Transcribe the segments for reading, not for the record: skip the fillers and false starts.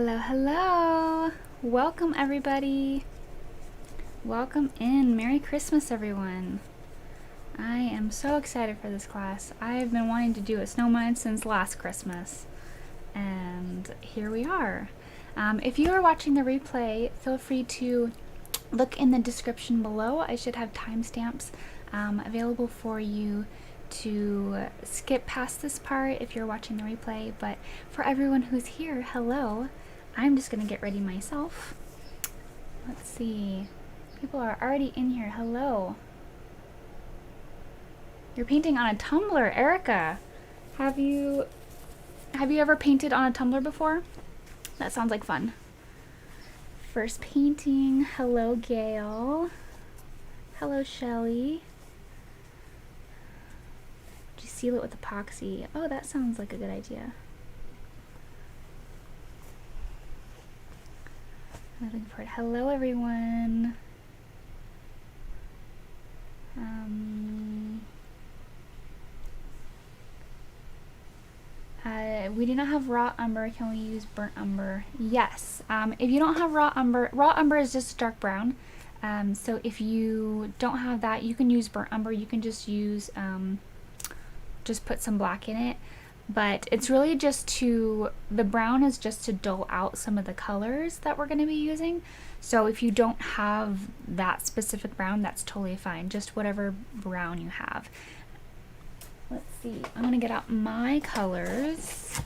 Hello, hello! Welcome everybody! Welcome in! Merry Christmas everyone! I am so excited for this class. I've been wanting to do a snowman since last Christmas. And here we are. If you are watching the replay, feel free to look in the description below. I should have timestamps available for you to skip past this part if you're watching the replay, but for everyone who's here, hello. I'm just gonna get ready myself. Let's see. People are already in here. Hello. You're painting on a tumbler, Erica. Have you ever painted on a tumbler before? That sounds like fun. First painting. Hello, Gail. Hello, Shelly. Just seal it with epoxy. Oh, that sounds like a good idea. I'm looking for it. Hello, everyone. We do not have raw umber. Can we use burnt umber? Yes. If you don't have raw umber is just dark brown. So if you don't have that, you can use burnt umber. You can just use, just put some black in it. But it's really just to, the brown is just to dull out some of the colors that we're going to be using. So if you don't have that specific brown, that's totally fine. Just whatever brown you have. Let's see, I'm going to get out my colors.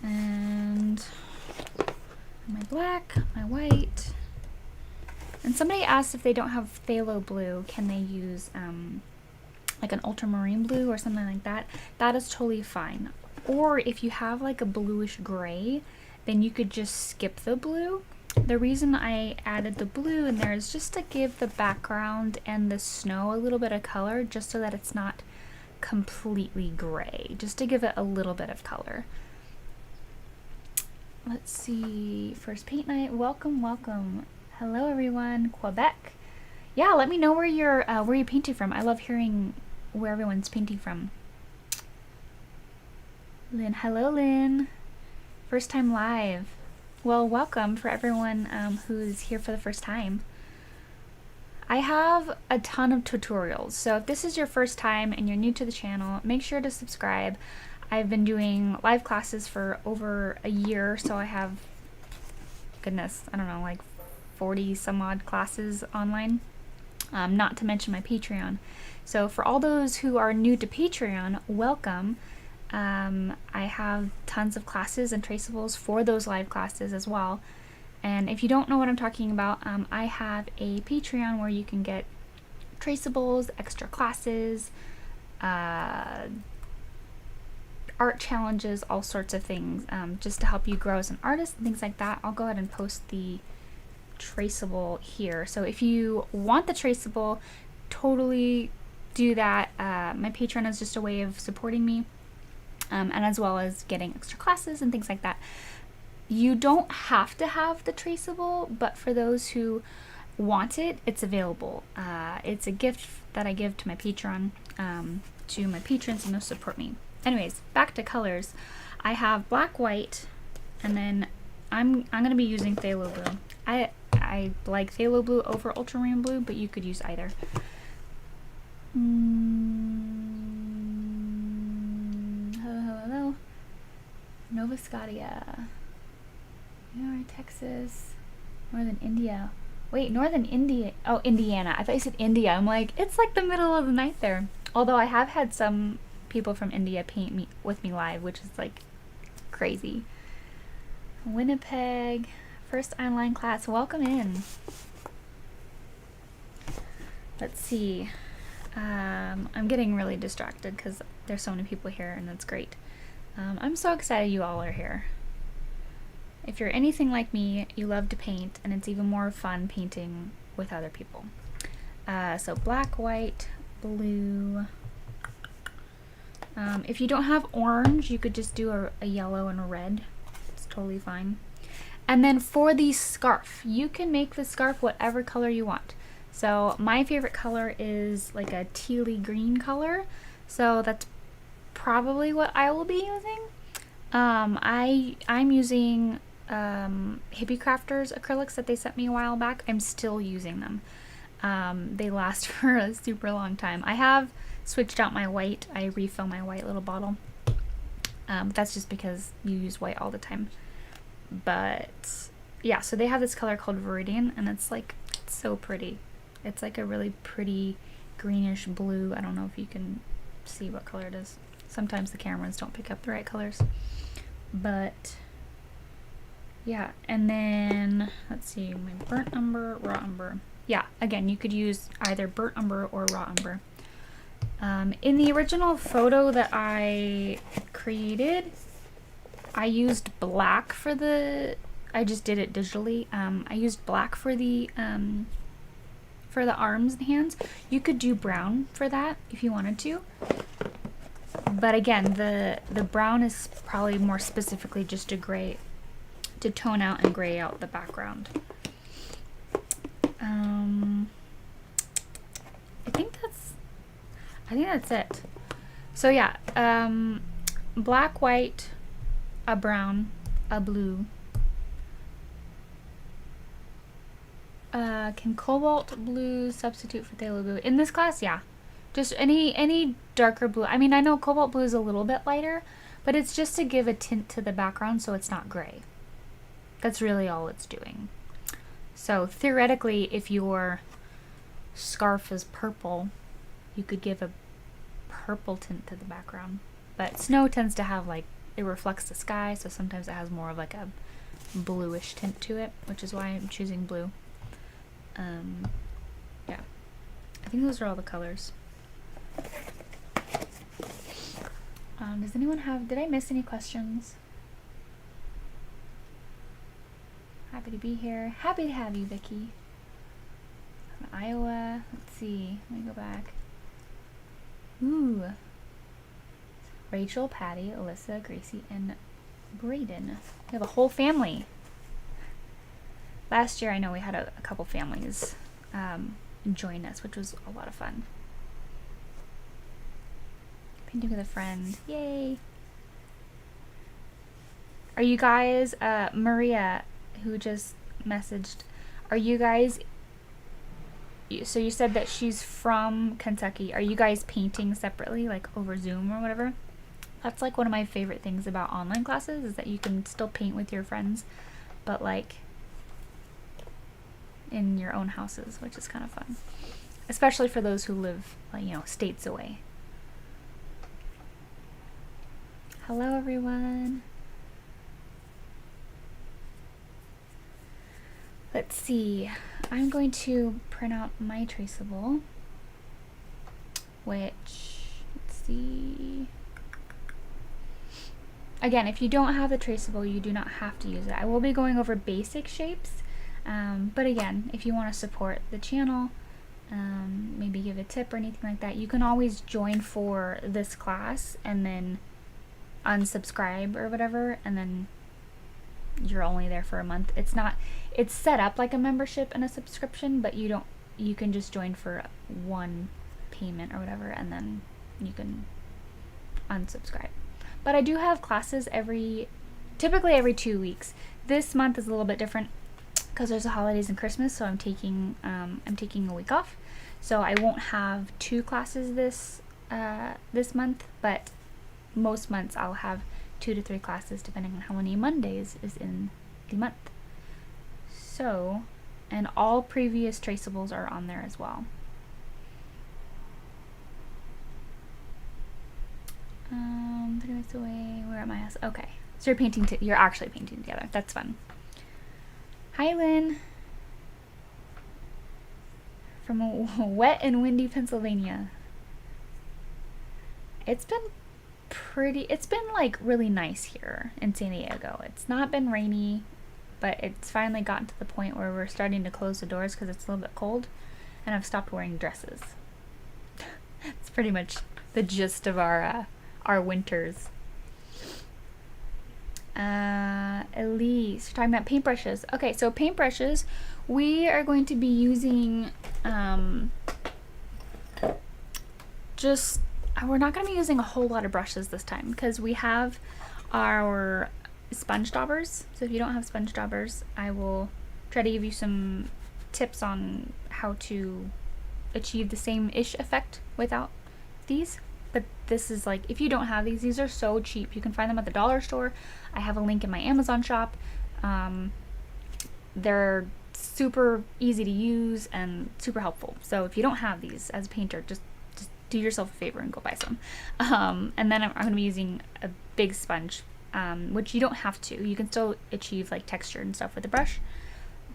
And my black, my white. And somebody asked if they don't have Phthlalo Blue, can they use like an ultramarine blue or something like that. That is totally fine. Or if you have like a bluish gray, then you could just skip the blue. The reason I added the blue in there is just to give the background and the snow a little bit of color, just so that it's not completely gray, just to give it a little bit of color. Let's see, first paint night. Welcome, welcome. Hello everyone, Quebec. Yeah, let me know where you're painting from. I love hearing where everyone's painting from. Lynn, hello Lynn. First time live. Well, welcome for everyone who's here for the first time. I have a ton of tutorials, so if this is your first time and you're new to the channel, make sure to subscribe. I've been doing live classes for over a year, so I have, goodness, I don't know, like 40 some odd classes online. Not to mention my Patreon. So for all those who are new to Patreon, welcome. I have tons of classes and traceables for those live classes as well. And if you don't know what I'm talking about, I have a Patreon where you can get traceables, extra classes, art challenges, all sorts of things, just to help you grow as an artist and things like that. I'll go ahead and post the traceable here. So if you want the traceable, totally do that. My Patreon is just a way of supporting me, and as well as getting extra classes and things like that. You don't have to have the traceable, but for those who want it, it's available. It's a gift that I give to my Patreon, to my patrons and those who support me. Anyways, back to colors. I have black, white, and then I'm gonna be using Phthlalo Blue. I like Phthlalo Blue over ultramarine blue, but you could use either. Hello. Nova Scotia. North Texas. Northern India. Wait, Northern India. Oh, Indiana. I thought you said India. I'm like, it's like the middle of the night there. Although I have had some people from India paint with me live, which is like crazy. Winnipeg. First online class. Welcome in. Let's see. I'm getting really distracted because there's so many people here, and that's great. I'm so excited you all are here. If you're anything like me, you love to paint, and it's even more fun painting with other people. So black, white, blue. If you don't have orange, you could just do a yellow and a red. It's totally fine. And then for the scarf, you can make the scarf whatever color you want. So my favorite color is like a tealy green color. So that's probably what I will be using. I'm using Hippie Crafters acrylics that they sent me a while back. I'm still using them. They last for a super long time. I have switched out my white. I refill my white little bottle. That's just because you use white all the time. But yeah, so they have this color called Viridian, and it's like, it's so pretty. It's like a really pretty greenish blue. I don't know if you can see what color it is. Sometimes the cameras don't pick up the right colors. But yeah, and then let's see, my burnt umber, raw umber. Yeah, again, you could use either burnt umber or raw umber. In the original photo that I created, I used black for the, I just did it digitally. I used black for the arms and hands. You could do brown for that if you wanted to. But again, the brown is probably more specifically just a gray, to tone out and gray out the background. I think that's it. So yeah, black, white, a brown, a blue. Can cobalt blue substitute for phthalo blue? In this class, yeah. Just any darker blue. I mean, I know cobalt blue is a little bit lighter, but it's just to give a tint to the background so it's not gray. That's really all it's doing. So theoretically, if your scarf is purple, you could give a purple tint to the background. But snow tends to have, like, it reflects the sky, so sometimes it has more of like a bluish tint to it, which is why I'm choosing blue. Yeah. I think those are all the colors. Does anyone have, did I miss any questions? Happy to be here. Happy to have you, Vicky. From Iowa. Let's see. Let me go back. Ooh. Rachel, Patty, Alyssa, Gracie, and Braden. We have a whole family. Last year, I know we had a couple families join us, which was a lot of fun. Painting with a friend. Yay! Are you guys, Maria, who just messaged, are you guys, so you said that she's from Kentucky. Are you guys painting separately, like over Zoom or whatever? That's like one of my favorite things about online classes, is that you can still paint with your friends, but like in your own houses, which is kind of fun. Especially for those who live, you know, states away. Hello, everyone. Let's see. I'm going to print out my traceable, which, let's see. Again, if you don't have the traceable, you do not have to use it. I will be going over basic shapes, but again, if you want to support the channel, maybe give a tip or anything like that, you can always join for this class and then unsubscribe or whatever, and then you're only there for a month. It's set up like a membership and a subscription, but you can just join for one payment or whatever, and then you can unsubscribe. But I do have classes typically every 2 weeks. This month is a little bit different because there's the holidays and Christmas, so I'm taking a week off. So I won't have 2 classes this month, but most months I'll have 2 to 3 classes depending on how many Mondays is in the month. So, and all previous traceables are on there as well. Putting this away. Where am I? Okay, so you're actually painting together. That's fun. Hi, Lynn. From wet and windy Pennsylvania. It's been like really nice here in San Diego. It's not been rainy, but it's finally gotten to the point where we're starting to close the doors because it's a little bit cold, and I've stopped wearing dresses. It's pretty much the gist of our winters. Elise, you're talking about paintbrushes. Okay, so paintbrushes, we are going to be using just we're not going to be using a whole lot of brushes this time because we have our sponge daubers. So if you don't have sponge daubers, I will try to give you some tips on how to achieve the same-ish effect without these. But this is like, if you don't have these are so cheap. You can find them at the dollar store. I have a link in my Amazon shop. They're super easy to use and super helpful. So if you don't have these as a painter, just do yourself a favor and go buy some. And then I'm going to be using a big sponge, which you don't have to. You can still achieve like texture and stuff with the brush.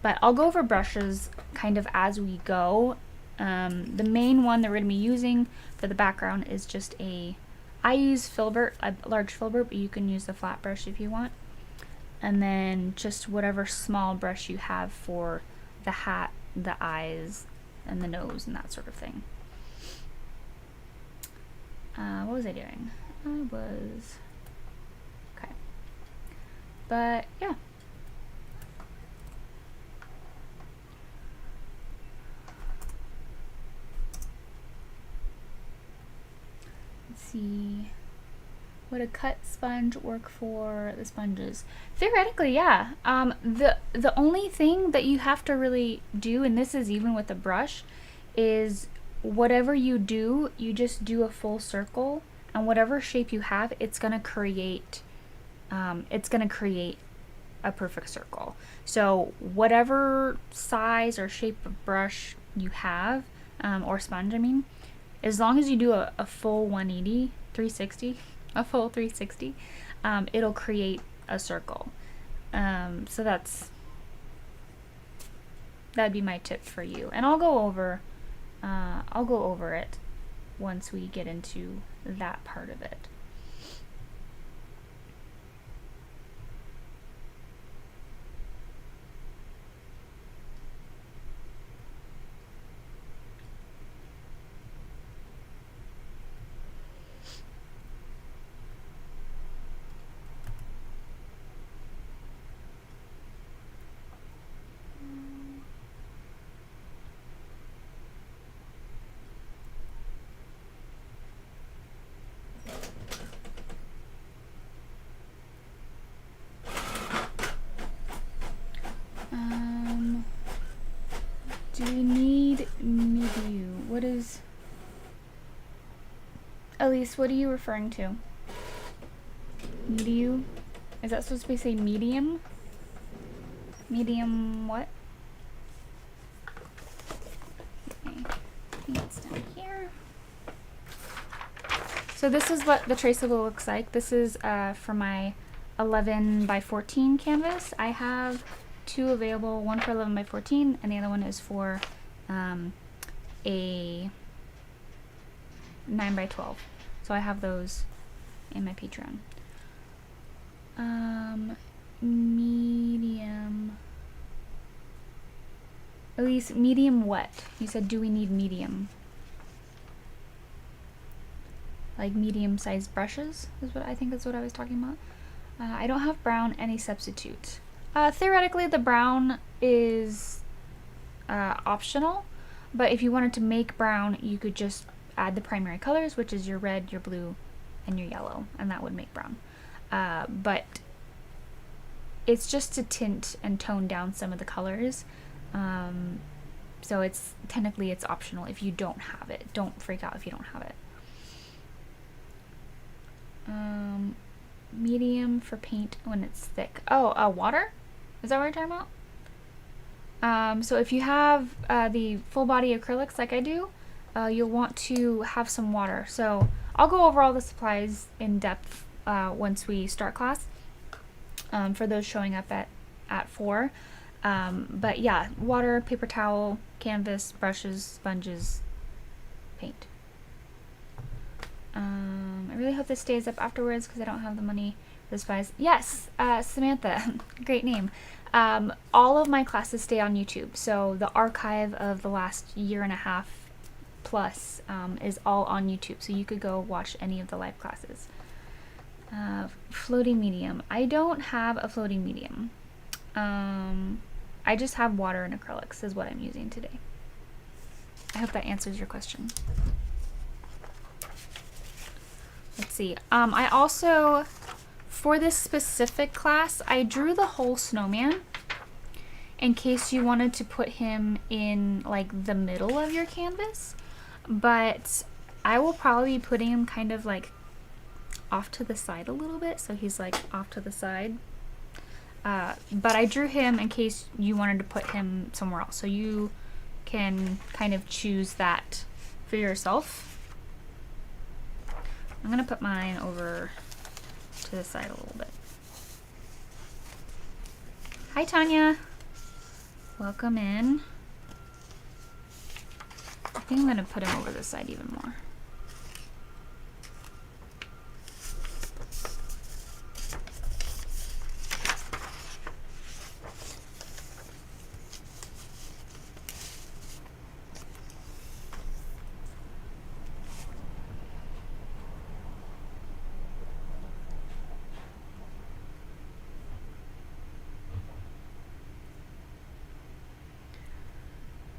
But I'll go over brushes kind of as we go. The main one that we're going to be using for the background is just I use filbert, a large filbert, but you can use the flat brush if you want. And then just whatever small brush you have for the hat, the eyes, and the nose, and that sort of thing. What was I doing? Okay. But yeah. Let's see. Would a cut sponge work for the sponges? Theoretically, yeah. The only thing that you have to really do, and this is even with a brush, is whatever you do, you just do a full circle, and whatever shape you have, it's gonna create a perfect circle. So whatever size or shape of brush you have, or sponge, I mean, as long as you do a full 180, 360, a full 360, it'll create a circle. So that'd be my tip for you. And I'll go over it once we get into that part of it. Do we need medium? What is... Elise, what are you referring to? Medium? Is that supposed to be say medium? Medium what? Okay, I think it's down here. So this is what the traceable looks like. This is for my 11 by 14 canvas. I have two available, one for 11 by 14 and the other one is for a 9 by 12. So I have those in my Patreon. Medium. Elise, medium what? You said, do we need medium? Like medium-sized brushes is what I think is what I was talking about. I don't have brown, any substitute. Theoretically, the brown is optional, but if you wanted to make brown, you could just add the primary colors, which is your red, your blue, and your yellow, and that would make brown. But it's just to tint and tone down some of the colors. So it's technically it's optional if you don't have it. Don't freak out if you don't have it. Medium for paint when it's thick. Oh, water? Is that what you're talking about? So if you have the full body acrylics like I do, you'll want to have some water. So I'll go over all the supplies in depth once we start class, for those showing up at 4. But yeah, water, paper towel, canvas, brushes, sponges, paint. I really hope this stays up afterwards because I don't have the money for the supplies. Yes, Samantha, great name. All of my classes stay on YouTube, so the archive of the last year and a half plus is all on YouTube, so you could go watch any of the live classes. Floating medium. I don't have a floating medium. I just have water and acrylics is what I'm using today. I hope that answers your question. see. I also, for this specific class, I drew the whole snowman in case you wanted to put him in like the middle of your canvas, but I will probably be putting him kind of like off to the side a little bit, so he's like off to the side. But I drew him in case you wanted to put him somewhere else, so you can kind of choose that for yourself. I'm gonna put mine over to the side a little bit. Hi Tanya, welcome in. I think I'm gonna put him over this side even more.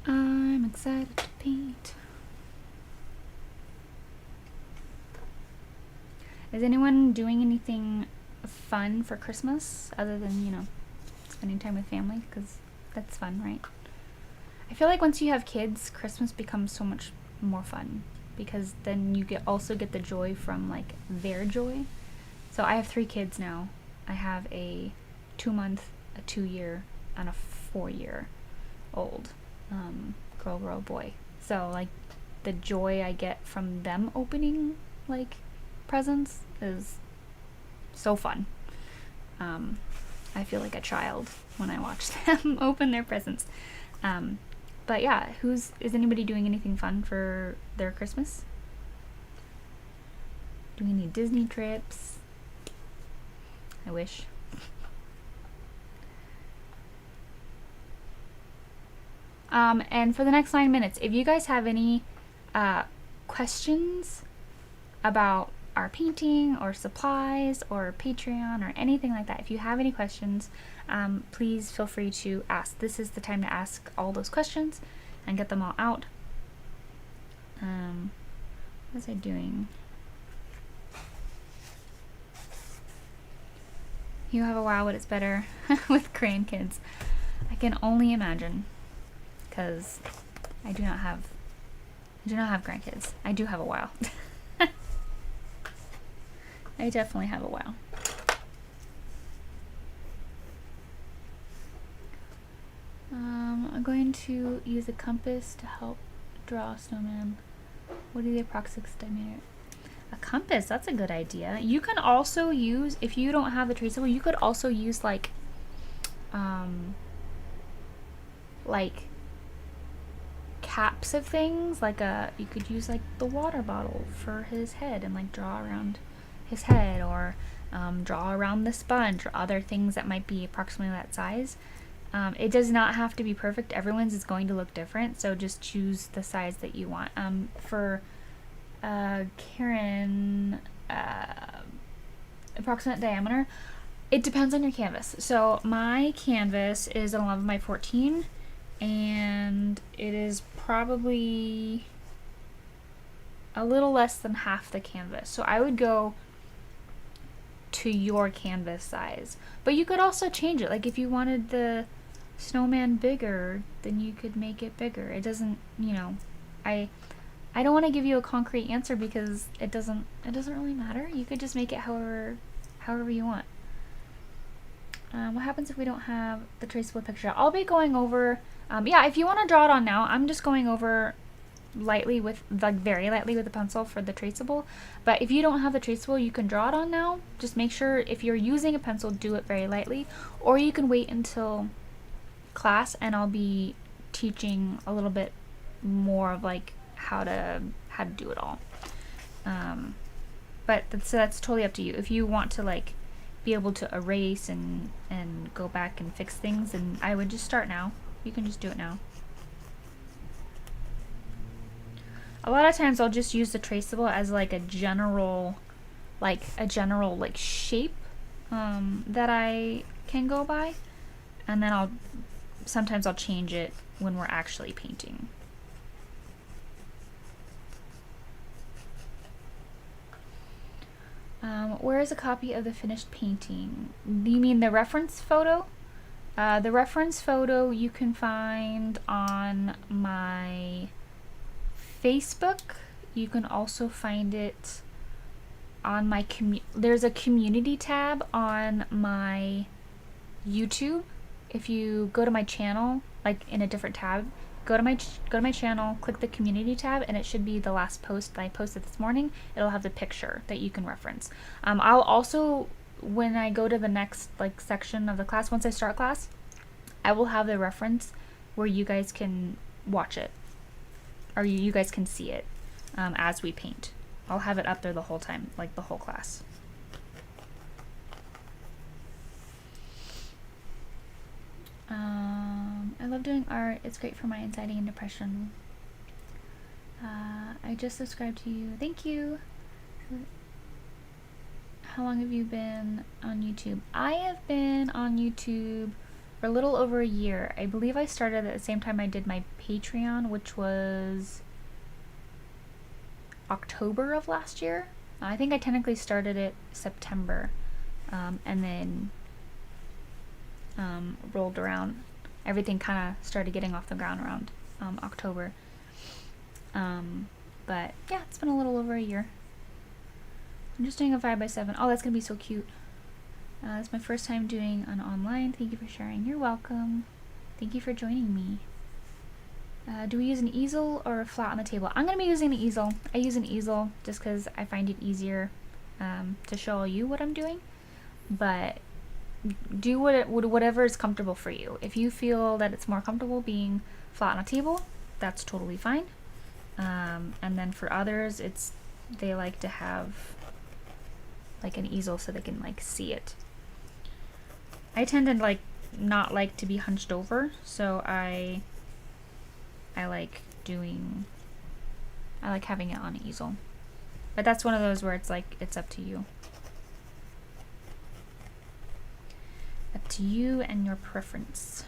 I'm excited to paint. Is anyone doing anything fun for Christmas other than, you know, spending time with family? Because that's fun, right? I feel like once you have kids, Christmas becomes so much more fun because then you also get the joy from like their joy. So I have 3 kids now. I have a 2-month, a 2-year, and a 4-year-old. Girl, boy. So like the joy I get from them opening like presents is so fun. I feel like a child when I watch them open their presents. But yeah, is anybody doing anything fun for their Christmas? Doing any Disney trips? I wish. And for the next 9 minutes, if you guys have any questions about our painting or supplies or Patreon or anything like that, if you have any questions, please feel free to ask. This is the time to ask all those questions and get them all out. What was I doing? You have a wow, but it's better with grandkids. I can only imagine. Because I do not have grandkids. I do have a wow. I definitely have a wow. I'm going to use a compass to help draw a snowman. What are the approximate diameter? A compass, that's a good idea. You can also use, if you don't have the traceable, you could also use like caps of things, like you could use like the water bottle for his head and like draw around his head, or draw around the sponge or other things that might be approximately that size. It does not have to be perfect. Everyone's is going to look different, so just choose the size that you want. For Karen, approximate diameter, it depends on your canvas. So my canvas is an 11 by 14, and it is probably a little less than half the canvas. So I would go to your canvas size, but you could also change it. Like if you wanted the snowman bigger, then you could make it bigger. It doesn't, you know, I don't want to give you a concrete answer because it doesn't really matter. You could just make it however you want. What happens if we don't have the traceable picture? I'll be going over, yeah, if you want to draw it on now, I'm just going over lightly with, like very lightly with a pencil for the traceable. But if you don't have the traceable, you can draw it on now. Just make sure if you're using a pencil, do it very lightly, or you can wait until class and I'll be teaching a little bit more of like how to do it all. But that's totally up to you. If you want to like be able to erase and go back and fix things, and I would just start now. You can just do it now. A lot of times I'll just use the traceable as like a general shape that I can go by, and then sometimes I'll change it when we're actually painting. Where is a copy of the finished painting? Do you mean the reference photo? The reference photo you can find on my Facebook. You can also find it on my there's a community tab on my YouTube. If you go to my channel, like in a different tab, go to my channel, click the community tab, and it should be the last post that I posted this morning. It'll have the picture that you can reference. I'll also, when I go to the next like section of the class, once I start class, I will have the reference where you guys can watch it, or you guys can see it as we paint. I'll have it up there the whole time, like the whole class. I love doing art. It's great for my anxiety and depression. I just subscribed to you. Thank you. How long have you been on YouTube? I have been on YouTube for a little over a year. I believe I started at the same time I did my Patreon, which was October of last year. I think I technically started it September, and then rolled around. Everything kind of started getting off the ground around October. But yeah, it's been a little over a year. I'm just doing a 5x7. Oh, that's gonna be so cute. It's my first time doing an online. Thank you for sharing. You're welcome. Thank you for joining me. Do we use an easel or a flat on the table? I'm gonna be using an easel. I use an easel just because I find it easier to show you what I'm doing. But do whatever is comfortable for you. If you feel that it's more comfortable being flat on a table, that's totally fine. And then for others, they like to have like an easel so they can like see it. I tend to like not like to be hunched over, so I like having it on an easel. But that's one of those where it's like it's up to you. Up to you and your preference.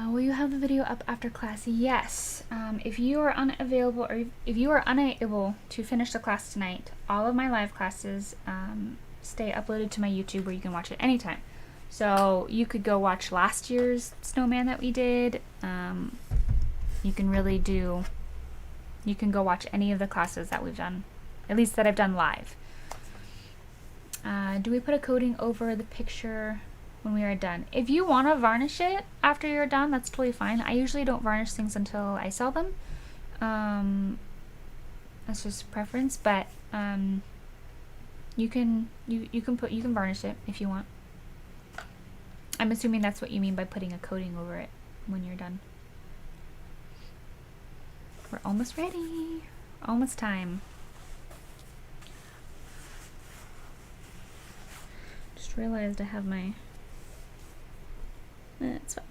Will you have the video up after class? Yes. If you are unavailable or if you are unable to finish the class tonight, all of my live classes stay uploaded to my YouTube where you can watch it anytime. So you could go watch last year's Snowman that we did. You can go watch any of the classes that we've done, at least that I've done live. Do we put a coating over the picture when we are done? If you want to varnish it after you're done, that's totally fine. I usually don't varnish things until I sell them. That's just preference, but you can varnish it if you want. I'm assuming that's what you mean by putting a coating over it when you're done. We're almost ready. Almost time. Just realized I have my... It's fine.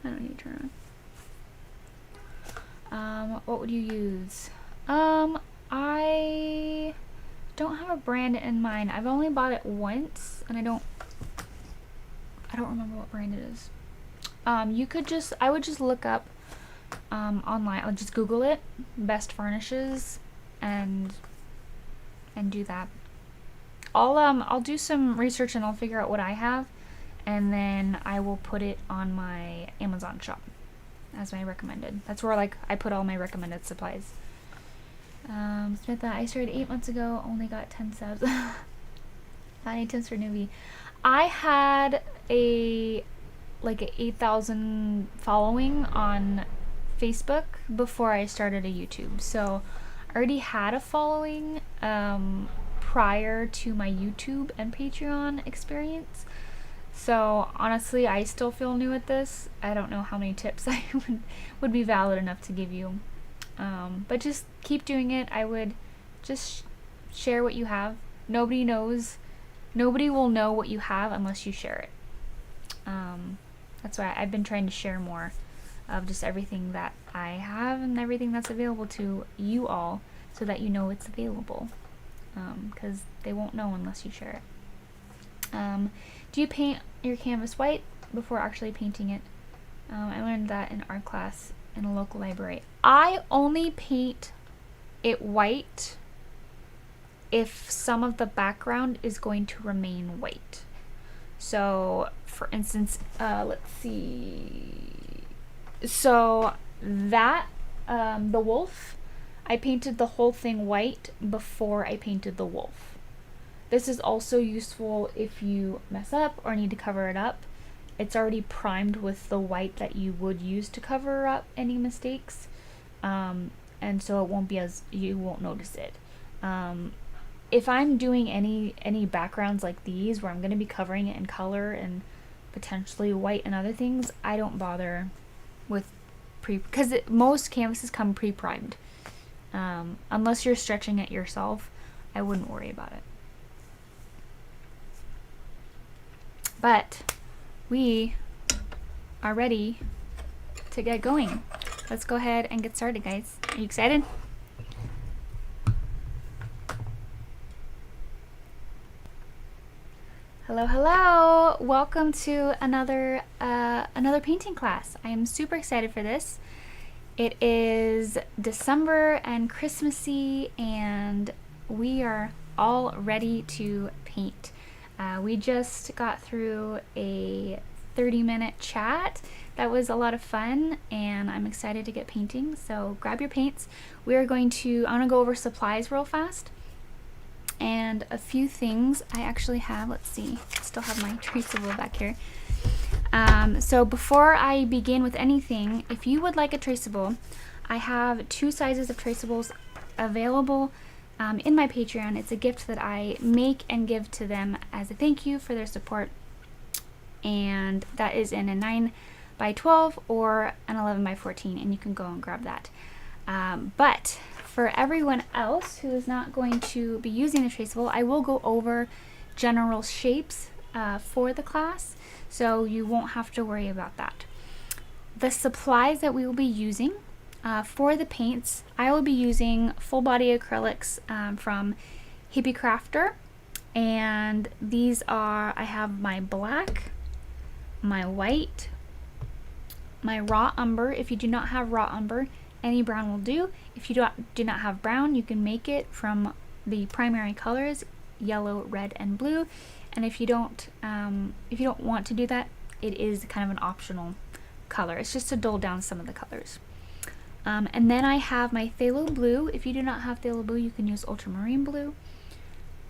I don't need to turn on. What would you use? I don't have a brand in mind. I've only bought it once, and I don't remember what brand it is. I would just look up online. I'll just Google it, best varnishes, and do that. I'll do some research and I'll figure out what I have, and then I will put it on my Amazon shop as my recommended. That's where like I put all my recommended supplies. Samantha, I started 8 months ago, only got 10 subs. 9 tips for newbie. I had a 8,000 following on Facebook before I started a YouTube, so I already had a following prior to my YouTube and Patreon experience. So honestly, I still feel new at this. I don't know how many tips I would be valid enough to give you, but just keep doing it. I would just share what you have Nobody knows, nobody will know what you have unless you share it. That's why I've been trying to share more of just everything that I have and everything that's available to you all, so that you know it's available, because they won't know unless you share it. Do you paint your canvas white before actually painting it? I learned that in art class in a local library. I only paint it white if some of the background is going to remain white. So for instance, let's see, so that the wolf, I painted the whole thing white before I painted the wolf. This is also useful if you mess up or need to cover it up. It's already primed with the white that you would use to cover up any mistakes, and so it won't be as, you won't notice it. If I'm doing any backgrounds like these where I'm going to be covering it in color and potentially white and other things, I don't bother with because most canvases come pre-primed. Unless you're stretching it yourself, I wouldn't worry about it. But we are ready to get going. Let's go ahead and get started, guys. Are you excited? Hello, hello! Welcome to another painting class. I am super excited for this. It is December and Christmassy, and we are all ready to paint. We just got through a 30-minute chat. That was a lot of fun, and I'm excited to get painting. So grab your paints. I'm gonna go over supplies real fast. And a few things I actually have. Let's see, I still have my traceable back here. So before I begin with anything, if you would like a traceable, I have 2 sizes of traceables available in my Patreon. It's a gift that I make and give to them as a thank you for their support. And that is in a 9x12 or an 11x14, and you can go and grab that. But for everyone else who is not going to be using the traceable, I will go over general shapes for the class, so you won't have to worry about that. The supplies that we will be using for the paints, I will be using full body acrylics from Hippie Crafter, and these are, I have my black, my white, my raw umber. If you do not have raw umber, any brown will do. If you do not have brown, you can make it from the primary colors, yellow, red, and blue. And if you don't want to do that, it is kind of an optional color. It's just to dull down some of the colors. And then I have my Phthlalo Blue. If you do not have Phthlalo Blue, you can use ultramarine blue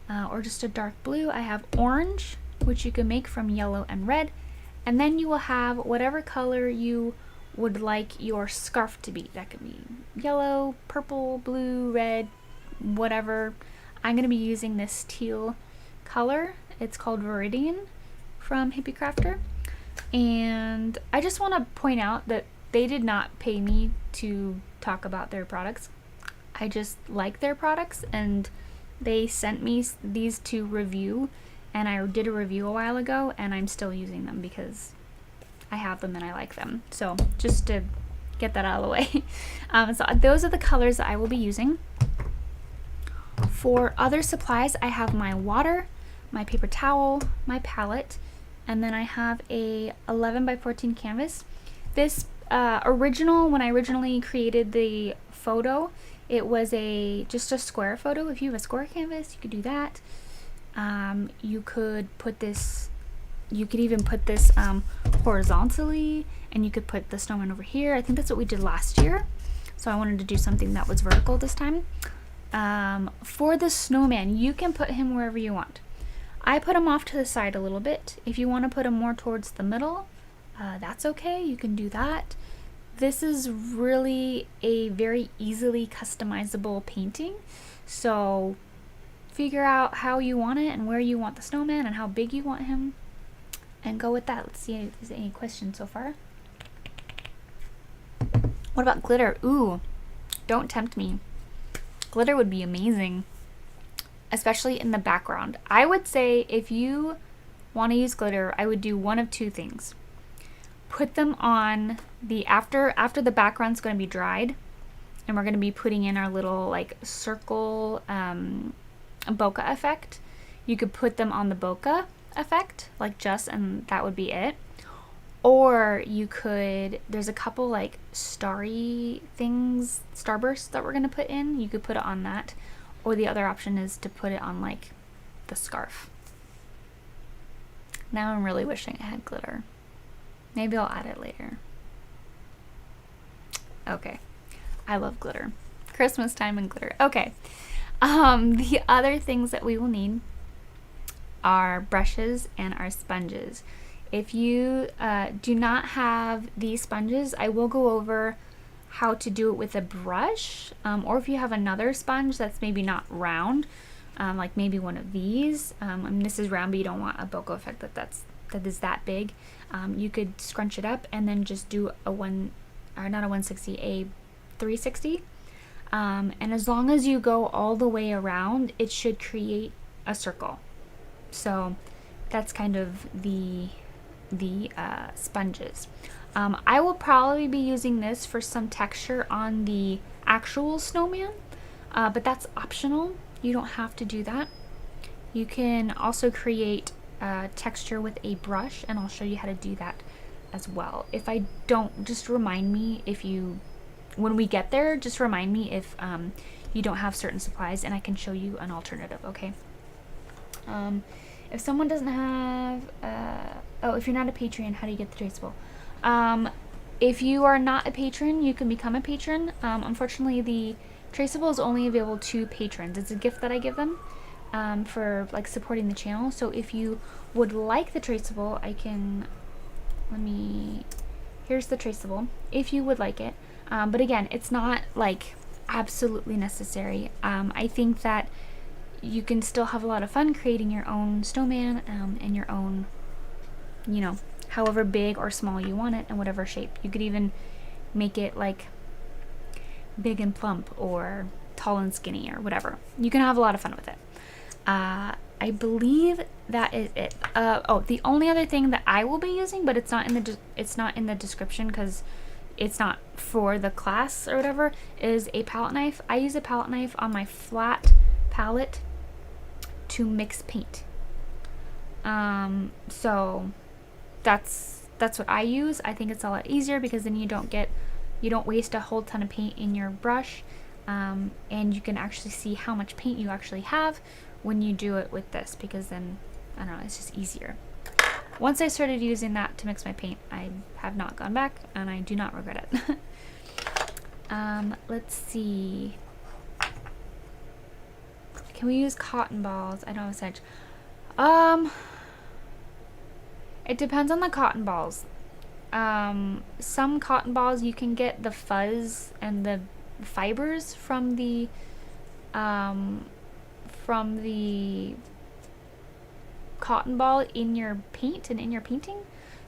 or just a dark blue. I have orange, which you can make from yellow and red. And then you will have whatever color you would like your scarf to be. That could be yellow, purple, blue, red, whatever. I'm going to be using this teal color. It's called Viridian from Hippie Crafter. And I just want to point out that they did not pay me to talk about their products. I just like their products, and they sent me these to review, and I did a review a while ago, and I'm still using them because I have them and I like them. So just to get that out of the way. So those are the colors that I will be using. For other supplies, I have my water, my paper towel, my palette, and then I have a 11x14 canvas. This when I originally created the photo, it was just a square photo. If you have a square canvas, you could do that. You could even put this horizontally, and you could put the snowman over here. I think that's what we did last year, so I wanted to do something that was vertical this time. For the snowman, you can put him wherever you want. I put him off to the side a little bit. If you want to put him more towards the middle, that's okay, you can do that. This is really a very easily customizable painting, so figure out how you want it and where you want the snowman and how big you want him, and go with that. Let's see if there's any questions so far. What about glitter? Ooh, don't tempt me. Glitter would be amazing. especially in the background. I would say if you want to use glitter, I would do one of two things. Put them on the after the background's going to be dried, and we're going to be putting in our little like circle bokeh effect. You could put them on the bokeh effect, like just, and that would be it. Or you could, there's a couple like starry things, starbursts that we're going to put in. You could put it on that. Or the other option is to put it on like the scarf. Now I'm really wishing I had glitter. Maybe I'll add it later. Okay. I love glitter. Christmas time and glitter. Okay. The other things that we will need are brushes and our sponges. If you do not have these sponges, I will go over how to do it with a brush, or if you have another sponge that's maybe not round, like maybe one of these. And this is round, but you don't want a bokeh effect that is that big. You could scrunch it up and then just do a not a 160, a 360. And as long as you go all the way around, it should create a circle. So that's kind of the sponges. I will probably be using this for some texture on the actual snowman, but that's optional. You don't have to do that. You can also create texture with a brush, and I'll show you how to do that as well. If I don't, just remind me when we get there, just remind me if you don't have certain supplies, and I can show you an alternative, okay? If someone doesn't have, if you're not a patron, how do you get the traceable? If you are not a patron, you can become a patron. Unfortunately, the traceable is only available to patrons. It's a gift that I give them for like supporting the channel. So if you would like the traceable, here's the traceable if you would like it. But again, it's not like absolutely necessary. I think that you can still have a lot of fun creating your own snowman and your own, however big or small you want it and whatever shape. You could even make it like big and plump or tall and skinny or whatever. You can have a lot of fun with it. I believe that is it. The only other thing that I will be using, but it's not in the description because it's not for the class or whatever, is a palette knife. I use a palette knife on my flat palette to mix paint. So that's what I use. I think it's a lot easier because then you don't waste a whole ton of paint in your brush, and you can actually see how much paint you actually have when you do it with this, because then, I don't know, it's just easier. Once I started using that to mix my paint, I have not gone back, and I do not regret it. Let's see. Can we use cotton balls? I don't have a sedge. It depends on the cotton balls. Some cotton balls you can get the fuzz and the fibers from the cotton ball in your paint and in your painting.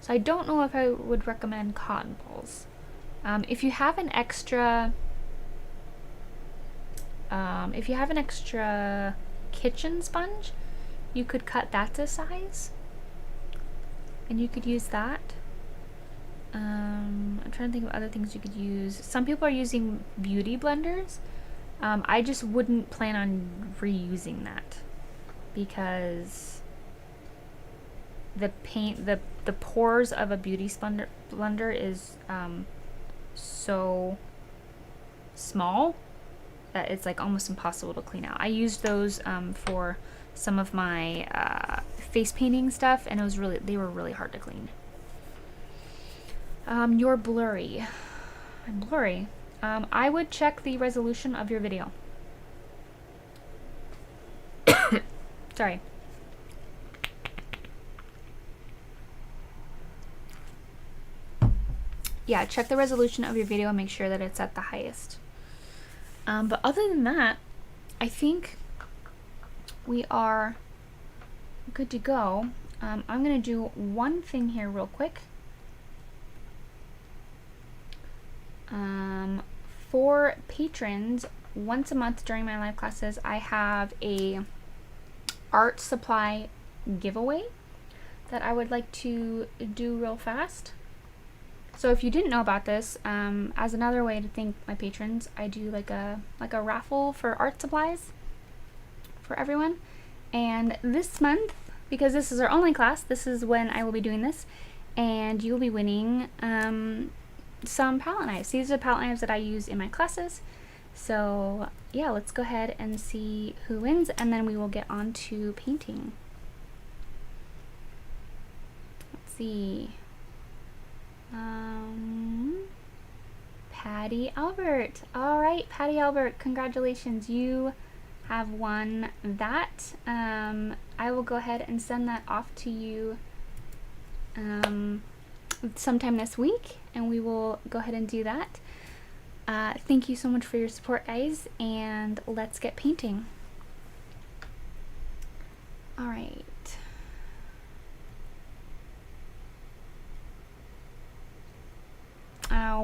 So I don't know if I would recommend cotton balls. If you have an extra kitchen sponge, you could cut that to size and you could use that. I'm trying to think of other things you could use. Some people are using beauty blenders. I just wouldn't plan on reusing that because the pores of a beauty blender is so small that it's like almost impossible to clean out. I used those for some of my face painting stuff, and they were really hard to clean. You're blurry. I'm blurry. I would check the resolution of your video. Sorry. Yeah, check the resolution of your video and make sure that it's at the highest. But other than that, I think we are good to go. I'm going to do one thing here real quick. For patrons, once a month during my live classes, I have a art supply giveaway that I would like to do real fast. So if you didn't know about this, as another way to thank my patrons, I do like a raffle for art supplies for everyone. And this month, because this is our online class, this is when I will be doing this, and you'll be winning some palette knives. These are the palette knives that I use in my classes. So yeah, let's go ahead and see who wins, and then we will get on to painting. Let's see. Patty Albert. All right, Patty Albert, congratulations. You have won that. I will go ahead and send that off to you sometime this week, and we will go ahead and do that. Thank you so much for your support, guys, and let's get painting. All right.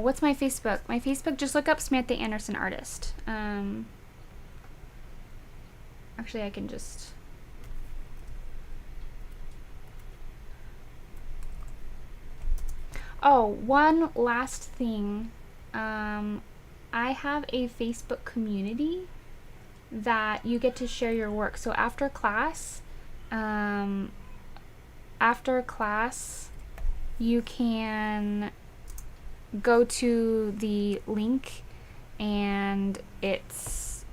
What's my Facebook? My Facebook, just look up SamanthaAndersonArtist. Actually, I can just... Oh, one last thing. I have a Facebook community that you get to share your work. So after class, you can go to the link, and it's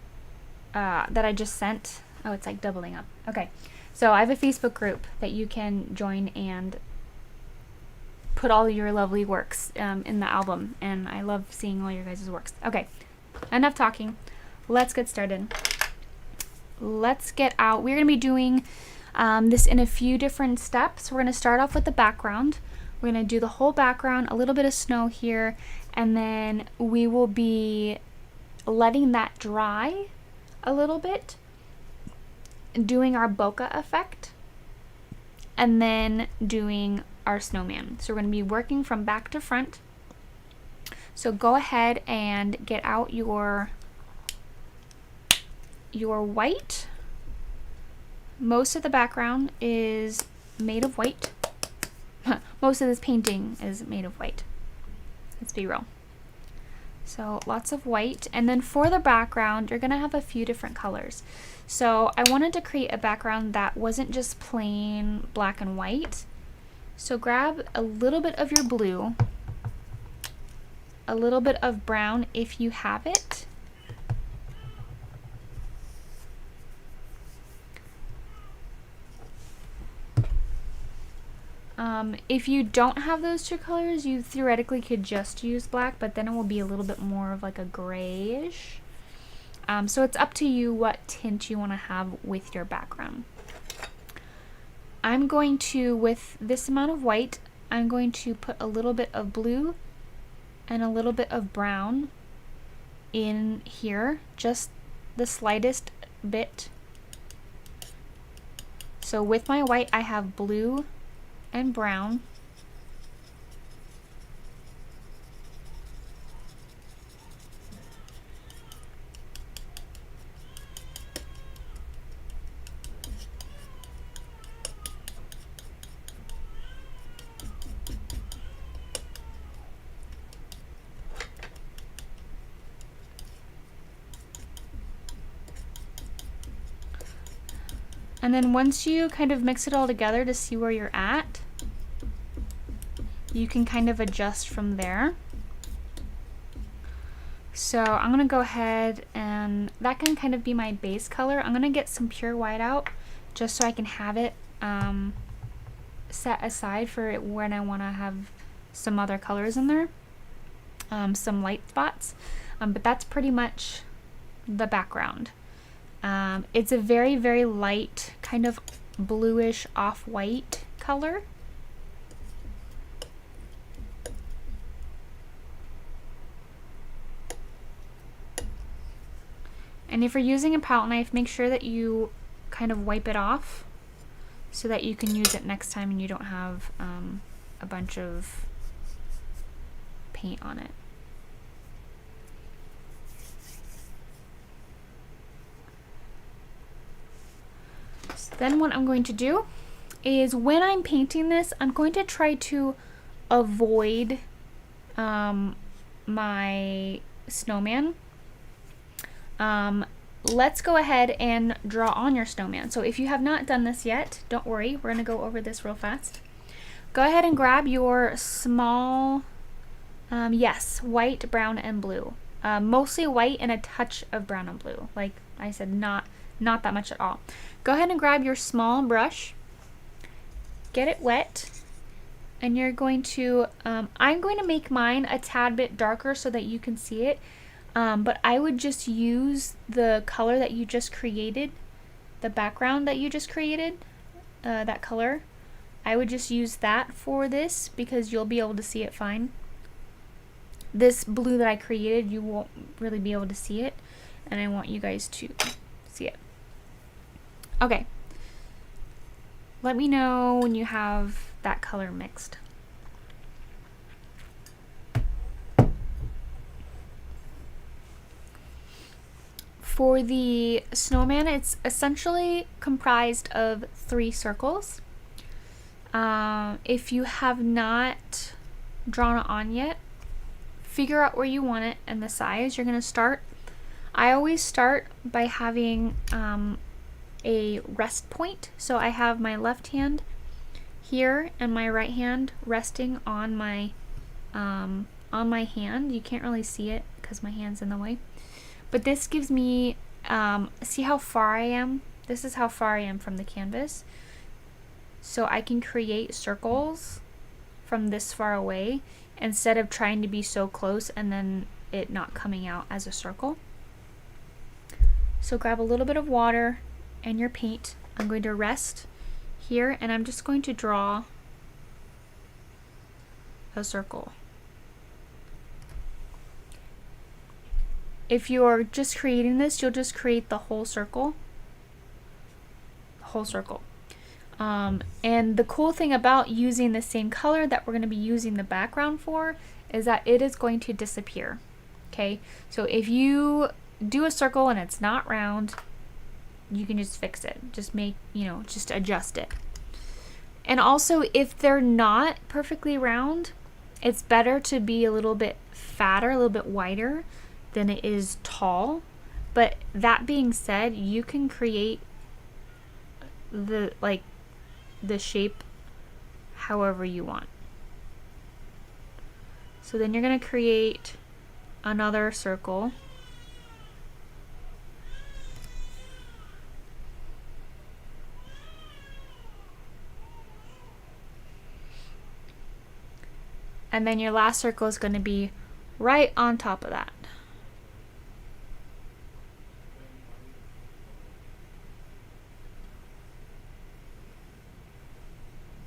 that I just sent. Oh, it's like doubling up. Okay, so I have a Facebook group that you can join and put all your lovely works in the album, and I love seeing all your guys' works. Okay, enough talking. Let's get started. Let's get out. We're going to be doing this in a few different steps. We're going to start off with the background. We're going to do the whole background, a little bit of snow here, and then we will be letting that dry a little bit, doing our bokeh effect, and then doing our snowman. So we're going to be working from back to front. So go ahead and get out your white. Most of the background is made of white. Most of this painting is made of white. Let's be real. So lots of white, and then for the background you're gonna have a few different colors. So I wanted to create a background that wasn't just plain black and white. So grab a little bit of your blue, a little bit of brown if you have it, if you don't have those two colors, you theoretically could just use black, but then it will be a little bit more of like a grayish. So it's up to you what tint you want to have with your background. I'm going to, with this amount of white, I'm going to put a little bit of blue and a little bit of brown in here, just the slightest bit. So with my white, I have blue and brown. And then once you kind of mix it all together to see where you're at, you can kind of adjust from there. So I'm gonna go ahead, and that can kind of be my base color. I'm gonna get some pure white out just so I can have it set aside for when I wanna have some other colors in there, some light spots. But that's pretty much the background. It's a very, very light, kind of bluish off-white color. And if you're using a palette knife, make sure that you kind of wipe it off so that you can use it next time and you don't have a bunch of paint on it. Then what I'm going to do is when I'm painting this, I'm going to try to avoid my snowman. Let's go ahead and draw on your snowman. So if you have not done this yet, don't worry, we're gonna go over this real fast. Go ahead and grab your small, yes, white, brown, and blue. Mostly white and a touch of brown and blue. Like I said, not that much at all. Go ahead and grab your small brush, get it wet, and you're going to, I'm going to make mine a tad bit darker so that you can see it, but I would just use the color that you just created, the background that you just created, that color. I would just use that for this because you'll be able to see it fine. This blue that I created, you won't really be able to see it, and I want you guys to see it. Okay. Let me know when you have that color mixed. For the snowman, it's essentially comprised of 3 circles. If you have not drawn it on yet, figure out where you want it and the size. You're going to start. I always start by having a rest point. So I have my left hand here and my right hand resting on my hand. You can't really see it because my hand's in the way. But this gives me, see how far I am? This is how far I am from the canvas. So I can create circles from this far away instead of trying to be so close and then it not coming out as a circle. So grab a little bit of water and your paint. I'm going to rest here and I'm just going to draw a circle. If you're just creating this, you'll just create the whole circle. And the cool thing about using the same color that we're going to be using the background for is that it is going to disappear. Okay, so if you do a circle and it's not round, you can just fix it. Just make, just adjust it. And also, if they're not perfectly round, it's better to be a little bit fatter, a little bit wider than it is tall. But that being said, you can create the shape however you want. So then you're going to create another circle. And then your last circle is going to be right on top of that.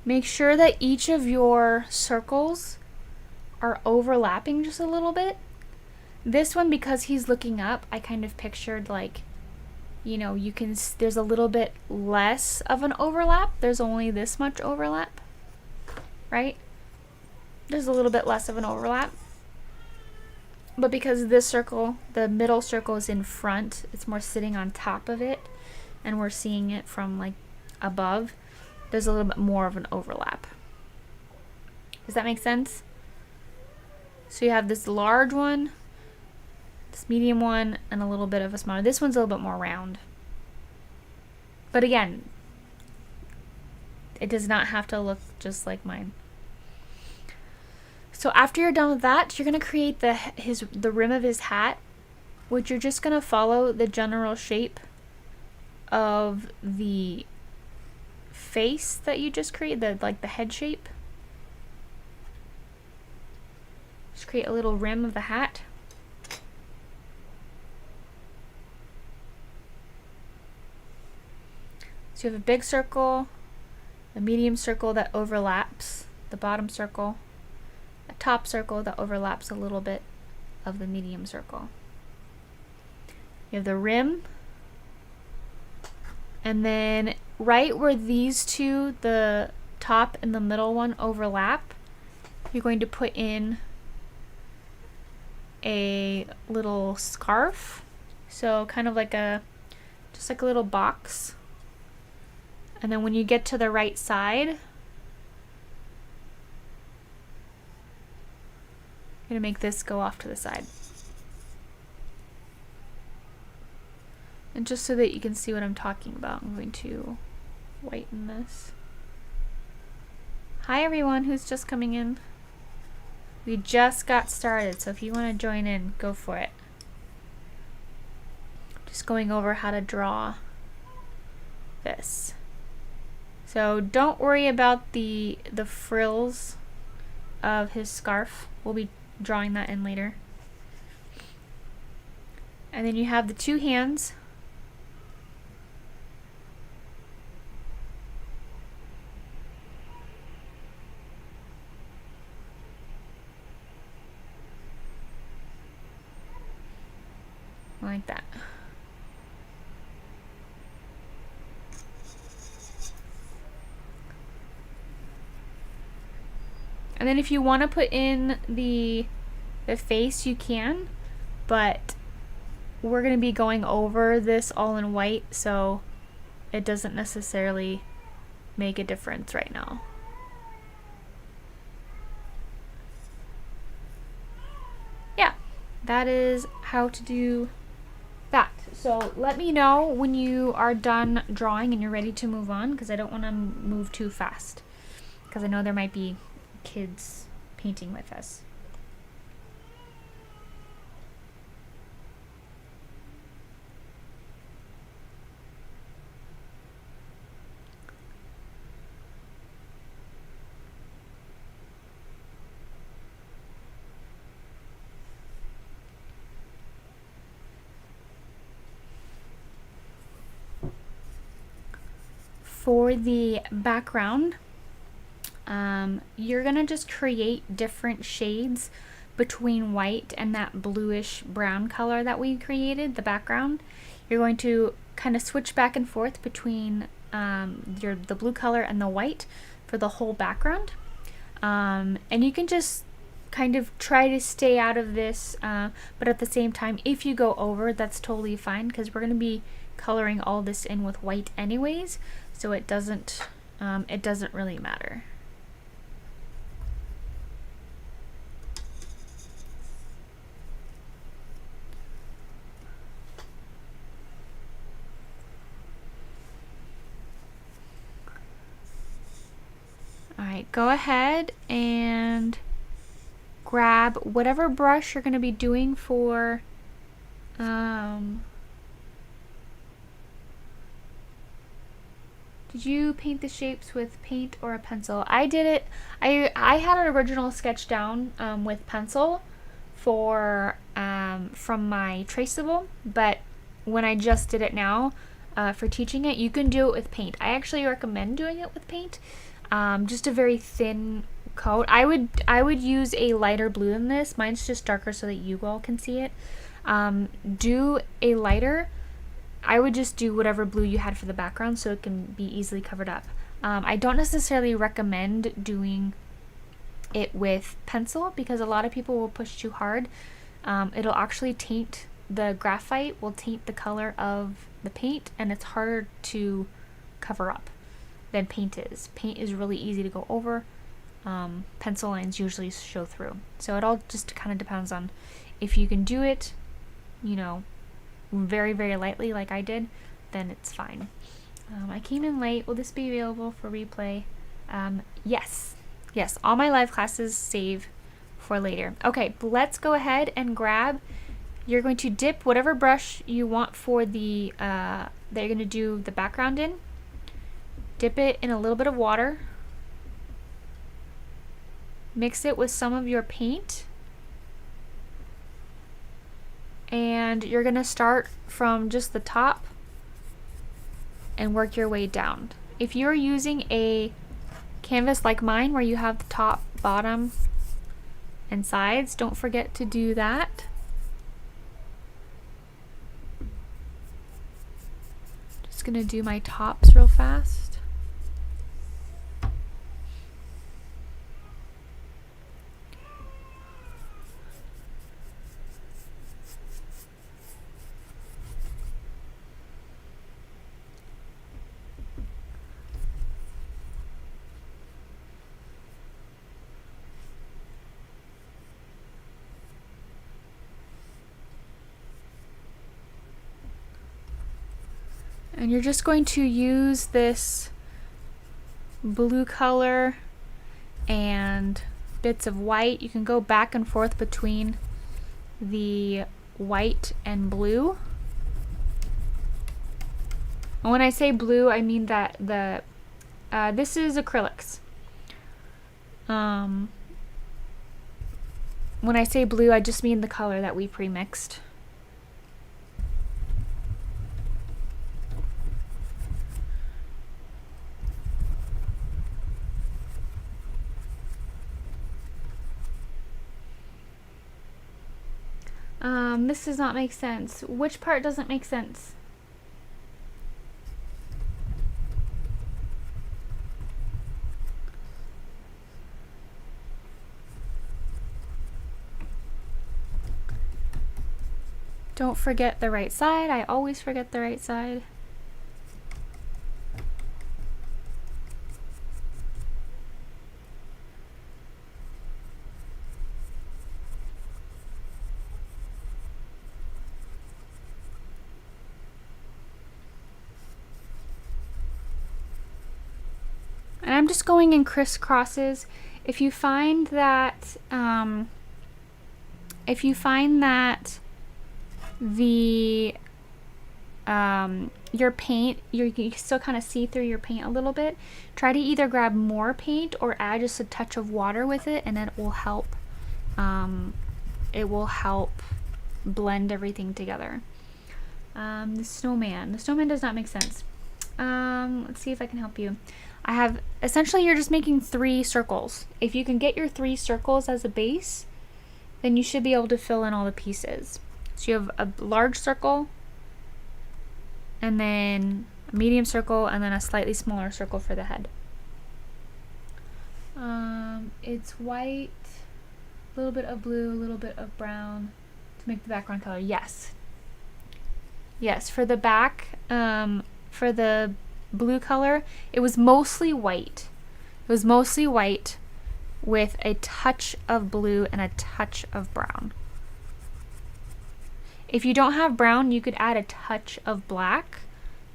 Make sure that each of your circles are overlapping just a little bit. This one, because he's looking up, I kind of pictured there's a little bit less of an overlap. There's only this much overlap, right? There's a little bit less of an overlap. But because this circle, the middle circle is in front, it's more sitting on top of it, and we're seeing it from above, there's a little bit more of an overlap. Does that make sense? So you have this large one, this medium one, and a little bit of a smaller. This one's a little bit more round. But again, it does not have to look just like mine. So after you're done with that, you're going to create the rim of his hat, which you're just going to follow the general shape of the face that you just created, the head shape. Just create a little rim of the hat. So you have a big circle, a medium circle that overlaps the bottom circle, a top circle that overlaps a little bit of the medium circle. You have the rim, and then right where these two, the top and the middle one, overlap, you're going to put in a little scarf. So kind of just like a little box. And then when you get to the right side, I'm gonna make this go off to the side. And just so that you can see what I'm talking about, I'm going to whiten this. Hi everyone who's just coming in. We just got started, so if you want to join in, go for it. Just going over how to draw this. So don't worry about the frills of his scarf. We'll be drawing that in later. And then you have the two hands. Like that. And then if you want to put in the face, you can, but we're going to be going over this all in white, so it doesn't necessarily make a difference right now. Yeah, that is how to do that. So let me know when you are done drawing and you're ready to move on, because I don't want to move too fast, because I know there might be kids painting with us. For the background, you're gonna just create different shades between white and that bluish brown color that we created, the background. You're going to kind of switch back and forth between the blue color and the white for the whole background. And you can just kind of try to stay out of this, but at the same time, if you go over, that's totally fine, because we're going to be coloring all this in with white anyways, so it doesn't really matter. Alright, go ahead and grab whatever brush you're going to be doing for did you paint the shapes with paint or a pencil? I did it, I had an original sketch down with pencil for from my traceable, but when I just did it now for teaching it, you can do it with paint. I actually recommend doing it with paint. Just a very thin coat. I would use a lighter blue than this. Mine's just darker so that you all can see it. Do a lighter. I would just do whatever blue you had for the background so it can be easily covered up. I don't necessarily recommend doing it with pencil because a lot of people will push too hard. It'll actually taint, the graphite will taint the color of the paint, and it's harder to cover up than paint is. Paint is really easy to go over. Pencil lines usually show through. So it all just kind of depends on if you can do it, you know, very, very lightly like I did, then it's fine. I came in late. Will this be available for replay? Yes. Yes, all my live classes save for later. Okay, let's go ahead and grab, you're going to dip whatever brush you want for the, that you're going to do the background in. Dip it in a little bit of water. Mix it with some of your paint. And you're going to start from just the top and work your way down. If you're using a canvas like mine where you have the top, bottom, and sides, don't forget to do that. Just going to do my tops real fast. And you're just going to use this blue color and bits of white. You can go back and forth between the white and blue. And when I say blue, I mean that this is acrylics. When I say blue, I just mean the color that we pre-mixed. This does not make sense. Which part doesn't make sense? Don't forget the right side. I always forget the right side. And I'm just going in crisscrosses. If you find that the your paint, you still kind of see through your paint a little bit, try to either grab more paint or add just a touch of water with it, and it will help blend everything together. The snowman does not make sense. Let's see if I can help you. I have, essentially you're just making 3 circles. If you can get your 3 circles as a base, then you should be able to fill in all the pieces. So you have a large circle, and then a medium circle, and then a slightly smaller circle for the head. It's white, a little bit of blue, a little bit of brown to make the background color. Yes. Yes, for the back, for the blue color, it was mostly white. It was mostly white with a touch of blue and a touch of brown. If you don't have brown, you could add a touch of black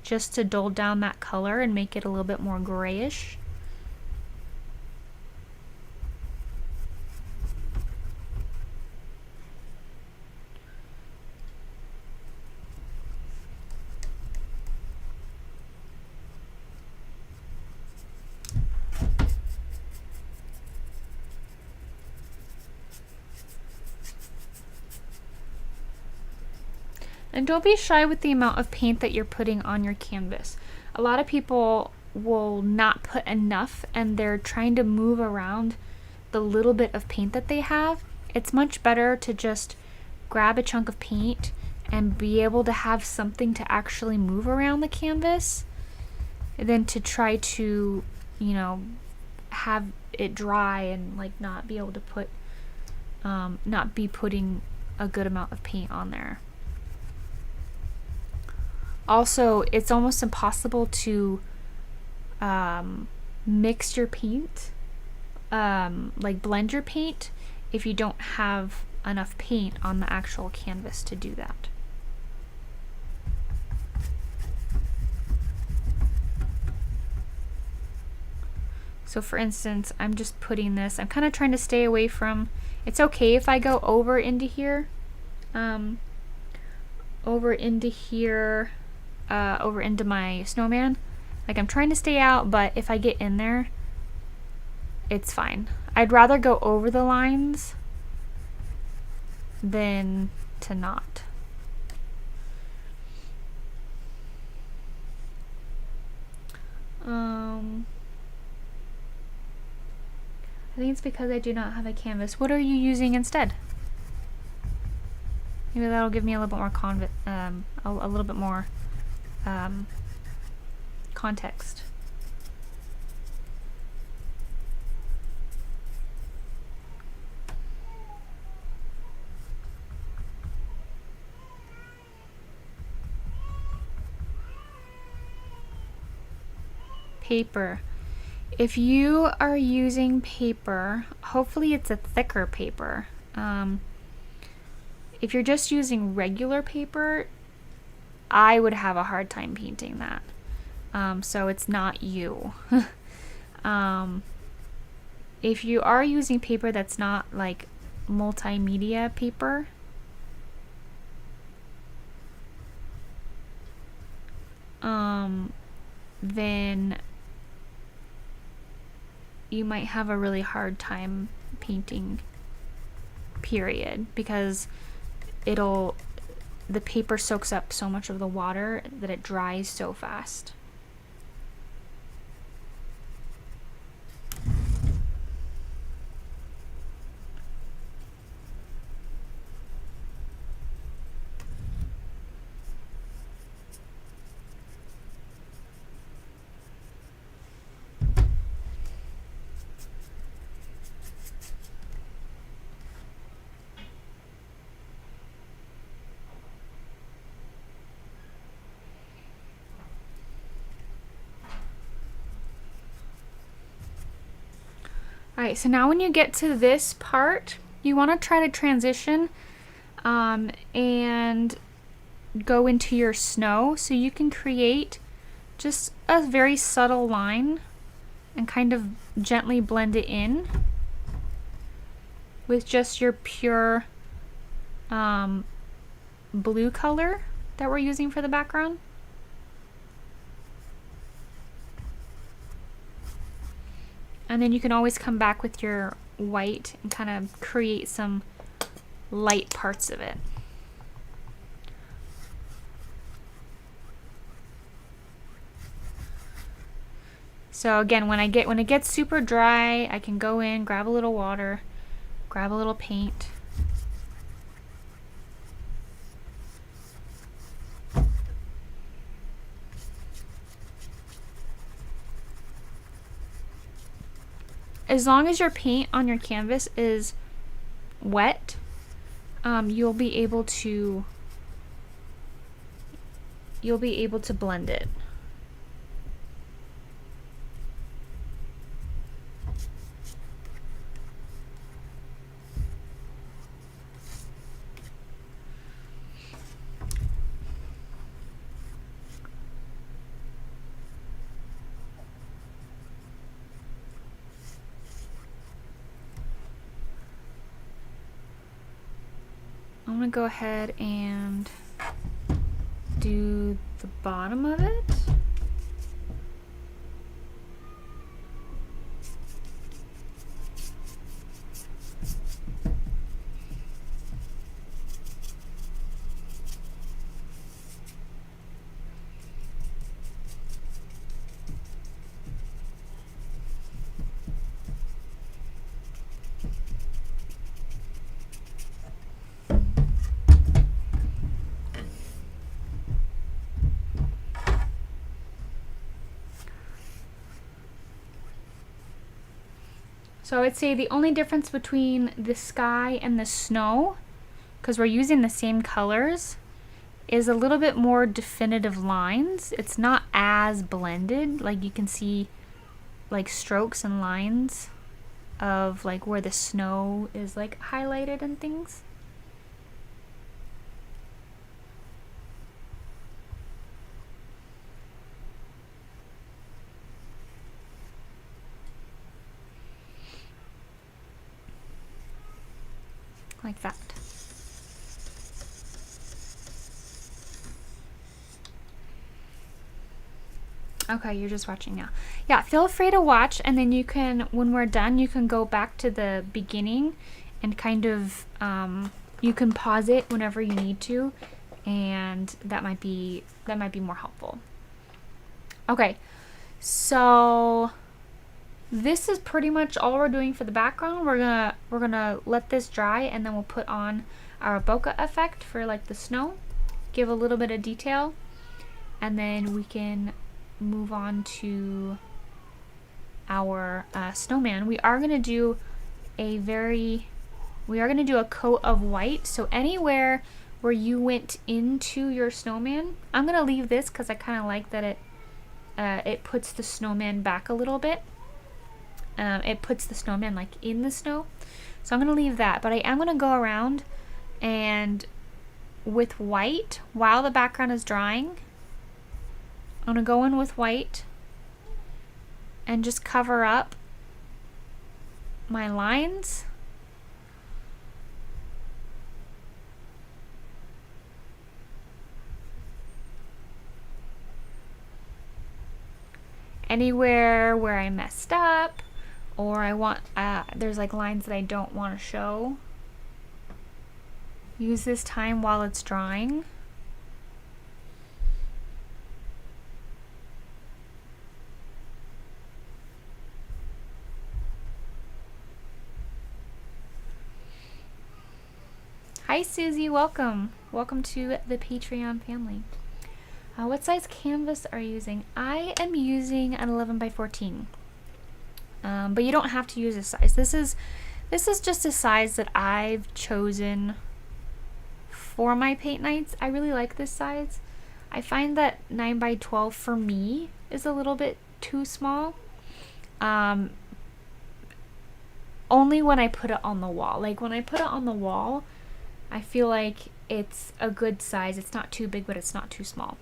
just to dull down that color and make it a little bit more grayish. And don't be shy with the amount of paint that you're putting on your canvas. A lot of people will not put enough, and they're trying to move around the little bit of paint that they have. It's much better to just grab a chunk of paint and be able to have something to actually move around the canvas than to try to, you know, have it dry and like not be able to put, not be putting a good amount of paint on there. Also, it's almost impossible to mix your paint, like blend your paint, if you don't have enough paint on the actual canvas to do that. So for instance, I'm just putting this, I'm kind of trying to stay away from, it's okay if I go over into here, over into my snowman. Like, I'm trying to stay out, but if I get in there, it's fine. I'd rather go over the lines than to not. I think it's because I do not have a canvas. What are you using instead? Maybe that'll give me a little bit more a little bit more context. Paper. If you are using paper, hopefully it's a thicker paper. If you're just using regular paper, I would have a hard time painting that. So it's not you. If you are using paper that's not like multimedia paper, then you might have a really hard time painting, period, because the paper soaks up so much of the water that it dries so fast. Alright, so now when you get to this part, you want to try to transition and go into your snow, so you can create just a very subtle line and kind of gently blend it in with just your pure blue color that we're using for the background. And then you can always come back with your white and kind of create some light parts of it. So again, when it gets super dry, I can go in, grab a little water, grab a little paint. As long as your paint on your canvas is wet, you'll be able to blend it. I'm gonna go ahead and do the bottom of it. So I would say the only difference between the sky and the snow, because we're using the same colors, is a little bit more definitive lines. It's not as blended. Like you can see like strokes and lines of like where the snow is like highlighted and things. Like that. Okay, you're just watching now. Yeah, feel free to watch, and then you can, when we're done, you can go back to the beginning and kind of, you can pause it whenever you need to, and that might be more helpful. Okay, so this is pretty much all we're doing for the background. We're gonna let this dry, and then we'll put on our bokeh effect for like the snow, give a little bit of detail, and then we can move on to our snowman. We are gonna do a coat of white. So anywhere where you went into your snowman, I'm gonna leave this because I kind of like that it puts the snowman back a little bit. It puts the snowman like in the snow, so I'm gonna leave that, but I am gonna go around and with white while the background is drying. I'm gonna go in with white and just cover up my lines. Anywhere where I messed up, or I want, there's like lines that I don't want to show. Use this time while it's drying. Hi Susie, welcome. Welcome to the Patreon family. What size canvas are you using? I am using an 11 by 14. But you don't have to use this size. This is just a size that I've chosen for my paint nights. I really like this size. I find that 9 by 12 for me is a little bit too small. Only when I put it on the wall. Like when I put it on the wall, I feel like it's a good size. It's not too big, but it's not too small.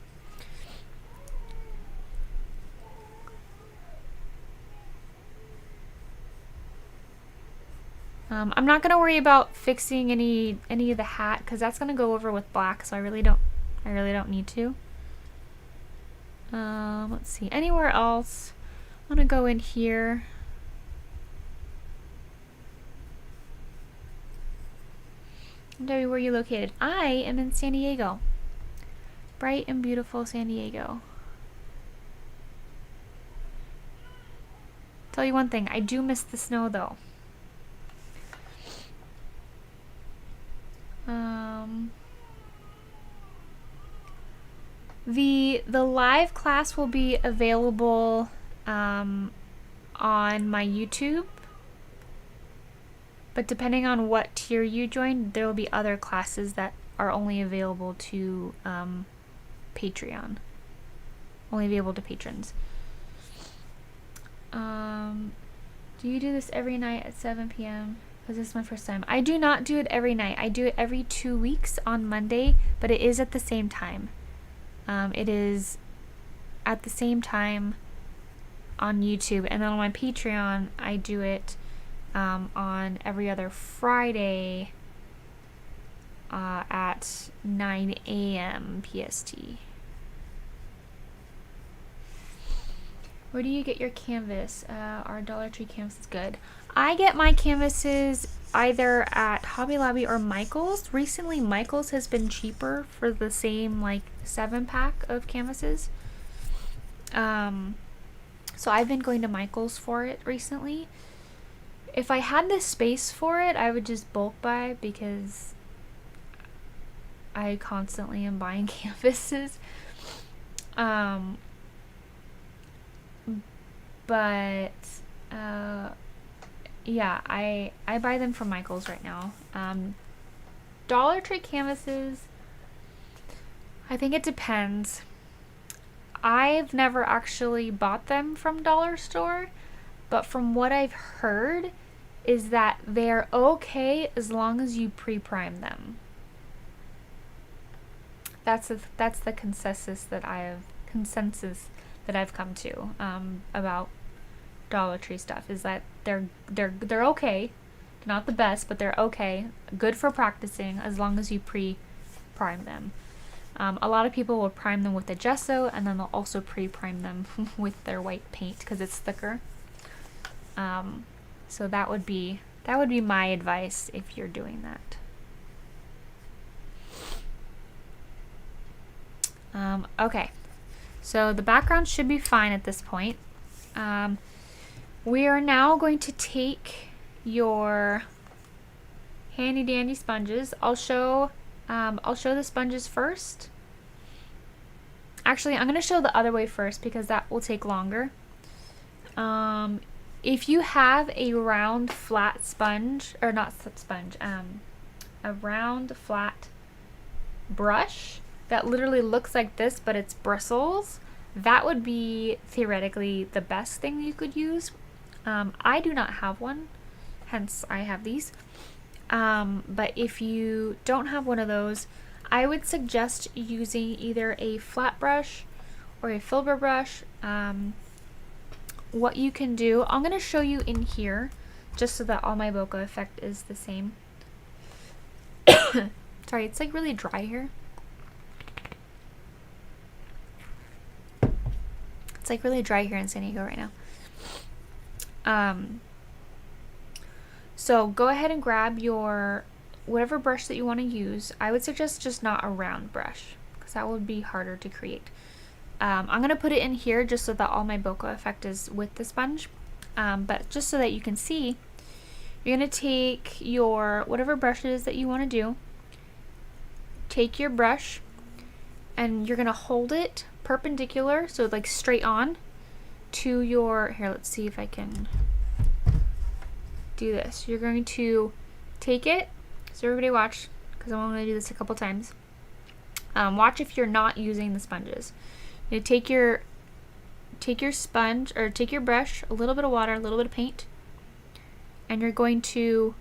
I'm not gonna worry about fixing any of the hat because that's gonna go over with black, so I really don't need to. Let's see, anywhere else. I'm gonna go in here. Debbie, where are you located? I am in San Diego. Bright and beautiful San Diego. Tell you one thing, I do miss the snow though. The live class will be available on my YouTube, but depending on what tier you join, there will be other classes that are only available to Patreon, only available to patrons. Do you do this every night at 7 p.m.? Because this is my first time. I do not do it every night. I do it every 2 weeks on Monday, but it is at the same time. It is at the same time on YouTube, and then on my Patreon, I do it on every other Friday at 9 a.m. PST. Where do you get your canvas? Our Dollar Tree canvas is good. I get my canvases either at Hobby Lobby or Michael's. Recently, Michael's has been cheaper for the same like 7-pack of canvases. So I've been going to Michael's for it recently. If I had the space for it, I would just bulk buy because I constantly am buying canvases. But yeah, I buy them from Michael's right now. Dollar Tree canvases, I think it depends. I've never actually bought them from Dollar Store, but from what I've heard is that they're okay as long as you pre-prime them. That's the consensus that I've come to about Dollar Tree stuff, is that they're okay. They're not the best, but they're okay. Good for practicing as long as you pre-prime them. A lot of people will prime them with a gesso, and then they'll also pre-prime them with their white paint because it's thicker. So that would be my advice if you're doing that. Okay, so the background should be fine at this point. We are now going to take your handy dandy sponges. I'll show the sponges first. Actually, I'm going to show the other way first because that will take longer. If you have a round flat sponge, or not sponge, a round flat brush that literally looks like this but it's bristles, that would be theoretically the best thing you could use. I do not have one, hence I have these. But if you don't have one of those, I would suggest using either a flat brush or a filbert brush. What you can do, I'm going to show you in here just so that all my bokeh effect is the same. Sorry, it's like really dry here. It's like really dry here in San Diego right now. So go ahead and grab your whatever brush that you want to use. I would suggest just not a round brush because that would be harder to create. I'm going to put it in here just so that all my bokeh effect is with the sponge. But just so that you can see, you're going to take your whatever brush it is that you want to do. Take your brush and you're going to hold it perpendicular, so like straight on to your, here, let's see if I can do this. You're going to take it, so everybody watch, because I'm only going to do this a couple times. Watch if you're not using the sponges. You take your sponge, or take your brush, a little bit of water, a little bit of paint, and you're going to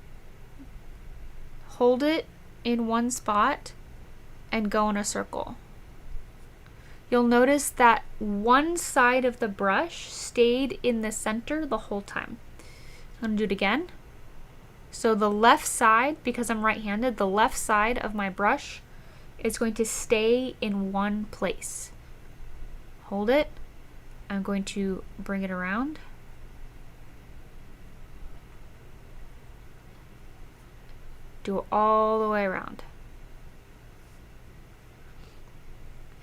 hold it in one spot and go in a circle. You'll notice that one side of the brush stayed in the center the whole time. I'm going to do it again. So the left side, because I'm right-handed, the left side of my brush is going to stay in one place. Hold it. I'm going to bring it around. Do it all the way around.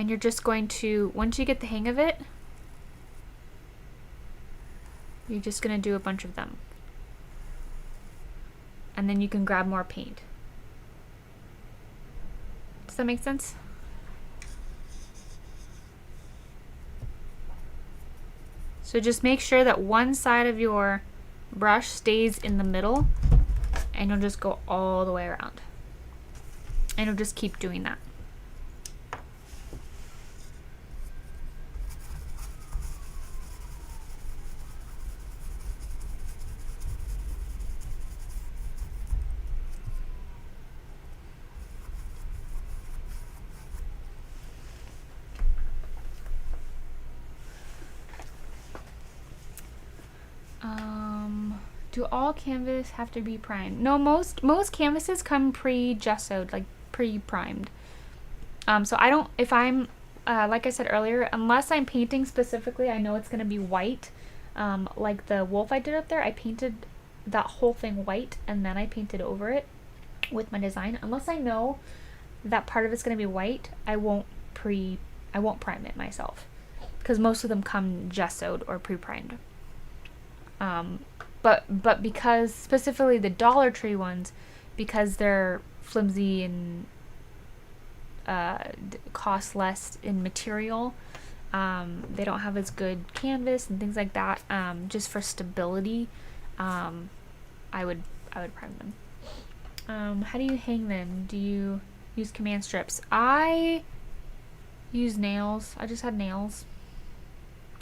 And you're just going to, once you get the hang of it, you're just going to do a bunch of them. And then you can grab more paint. Does that make sense? So just make sure that one side of your brush stays in the middle, and you'll just go all the way around. And you'll just keep doing that. Do all canvas have to be primed? No, most canvases come pre-gessoed, like pre-primed. So I don't, if I'm, like I said earlier, unless I'm painting specifically, I know it's going to be white. Like the wolf I did up there, I painted that whole thing white and then I painted over it with my design. Unless I know that part of it's going to be white, I won't prime it myself, because most of them come gessoed or pre-primed. But because specifically the Dollar Tree ones, because they're flimsy and cost less in material, they don't have as good canvas and things like that. Just for stability, I would prime them. How do you hang them? Do you use command strips? I use nails. I just had nails.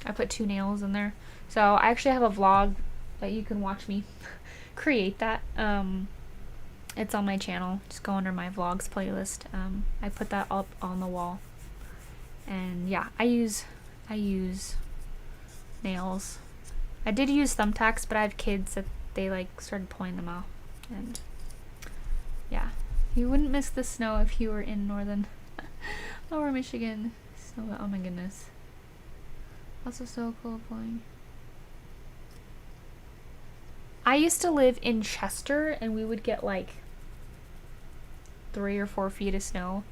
I put 2 nails in there. So I actually have a vlog that you can watch me create that. It's on my channel. Just go under my vlogs playlist. I put that up on the wall. And yeah, I use nails. I did use thumbtacks, but I have kids that they like started pulling them off. And yeah, you wouldn't miss the snow if you were in northern lower Michigan. Snow, oh my goodness. Also so cool pulling. I used to live in Chester, and we would get like 3 or 4 feet of snow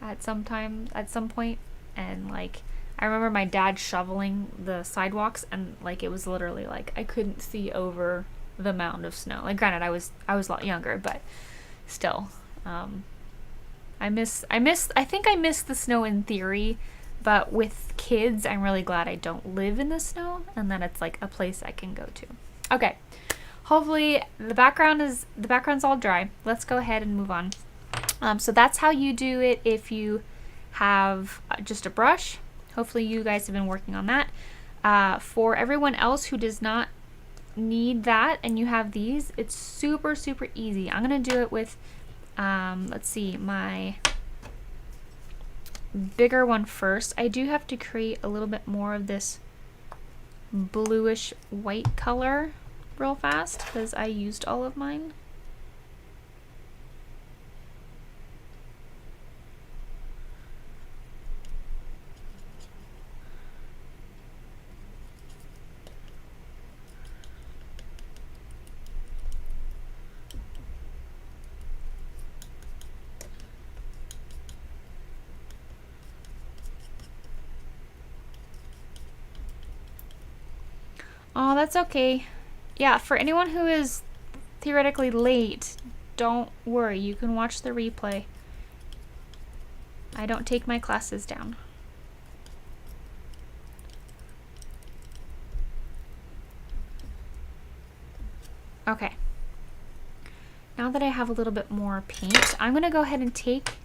at some point, and like I remember my dad shoveling the sidewalks, and like it was literally like I couldn't see over the mound of snow. Like granted, I was a lot younger, but still, I think I miss the snow in theory, but with kids, I'm really glad I don't live in the snow and that it's like a place I can go to. Okay. Hopefully the background's all dry. Let's go ahead and move on. So that's how you do it if you have just a brush. Hopefully you guys have been working on that. For everyone else who does not need that and you have these, it's super, super easy. I'm going to do it with, let's see, my bigger one first. I do have to create a little bit more of this bluish white color real fast because I used all of mine. Oh, that's okay. Yeah, for anyone who is theoretically late, don't worry. You can watch the replay. I don't take my classes down. Okay. Now that I have a little bit more paint, I'm going to go ahead and take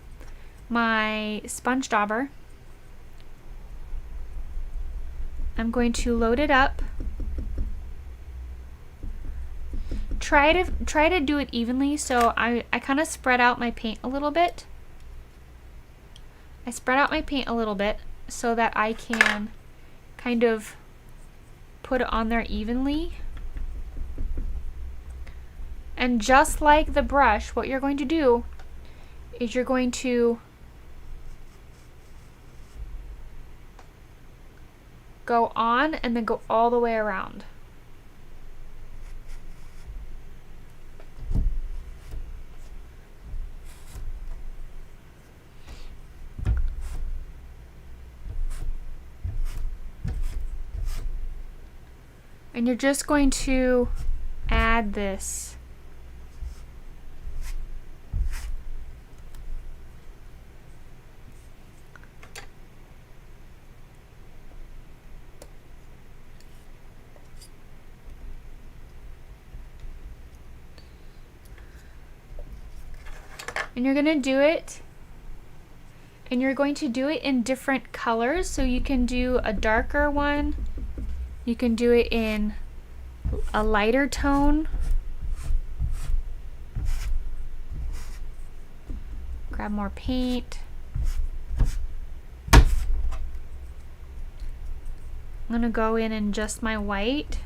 my sponge dauber. I'm going to load it up. Try to do it evenly, so I kind of spread out my paint a little bit. I spread out my paint a little bit so that I can kind of put it on there evenly. And just like the brush, what you're going to do is you're going to go on and then go all the way around. And you're just going to add this. And you're going to do it, and you're going to do it in different colors. So you can do a darker one. You can do it in a lighter tone. Grab more paint. I'm gonna go in and just my white.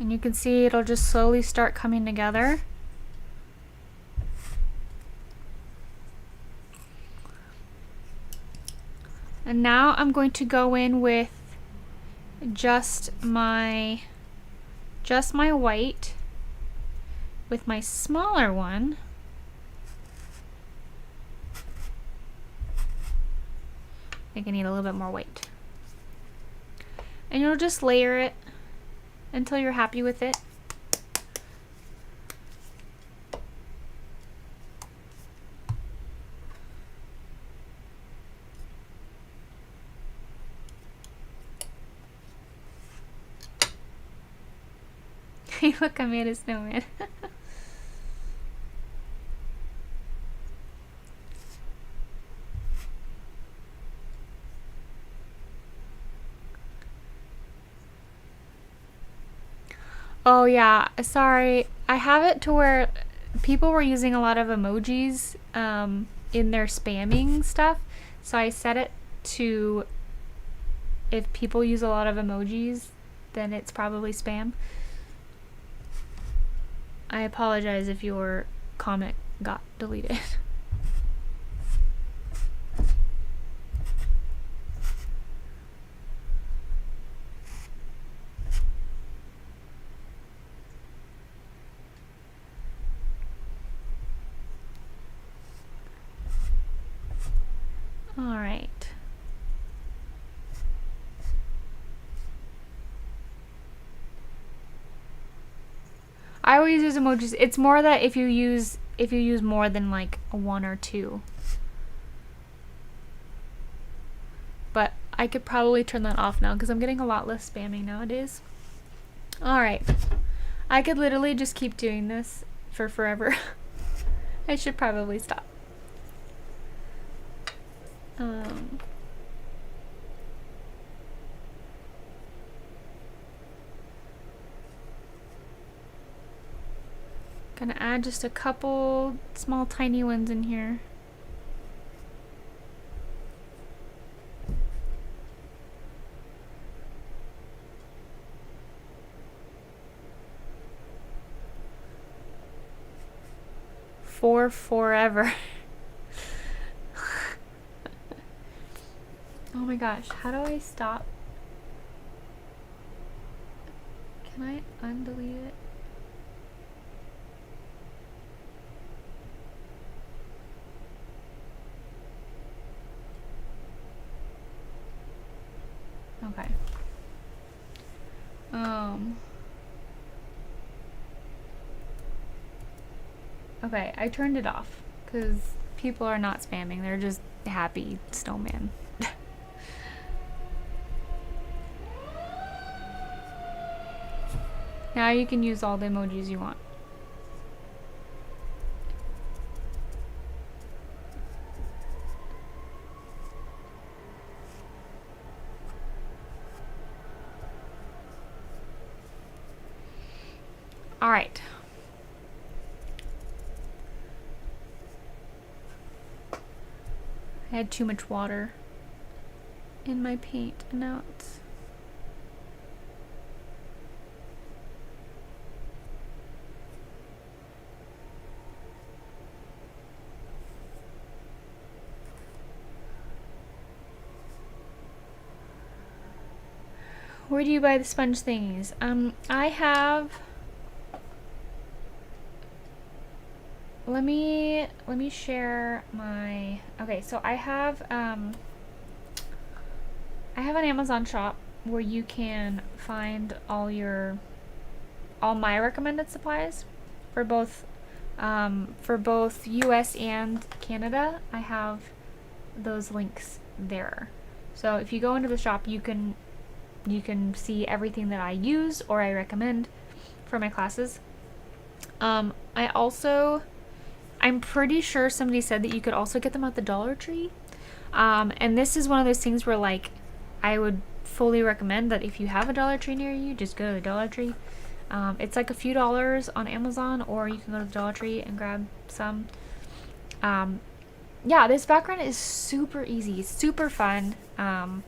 And you can see it'll just slowly start coming together. And now I'm going to go in with just my white with my smaller one. I think I need a little bit more white. And you'll just layer it until you're happy with it. Hey, look, I made a snowman. Oh yeah, sorry. I have it to where people were using a lot of emojis in their spamming stuff. So I set it to, if people use a lot of emojis, then it's probably spam. I apologize if your comment got deleted. All right. I always use emojis. It's more that if you use more than like one or two. But I could probably turn that off now because I'm getting a lot less spamming nowadays. All right. I could literally just keep doing this for forever. I should probably stop. Um, Gonna add just a couple small tiny ones in here. For forever. Oh my gosh, how do I stop? Can I undelete it? Okay. Okay, I turned it off because people are not spamming. They're just happy snowman. Now you can use all the emojis you want. All right. I had too much water in my paint, and now it's... Where do you buy the sponge thingies? I have... Let me share my... Okay, so I have an Amazon shop where you can find all my recommended supplies for both US and Canada. I have those links there. So if you go into the shop, you can see everything that I use or I recommend for my classes. I'm pretty sure somebody said that you could also get them at the Dollar Tree. And this is one of those things where, like, I would fully recommend that if you have a Dollar Tree near you, just go to the Dollar Tree. It's like a few dollars on Amazon, or you can go to the Dollar Tree and grab some. Yeah, this background is super easy, super fun. I'm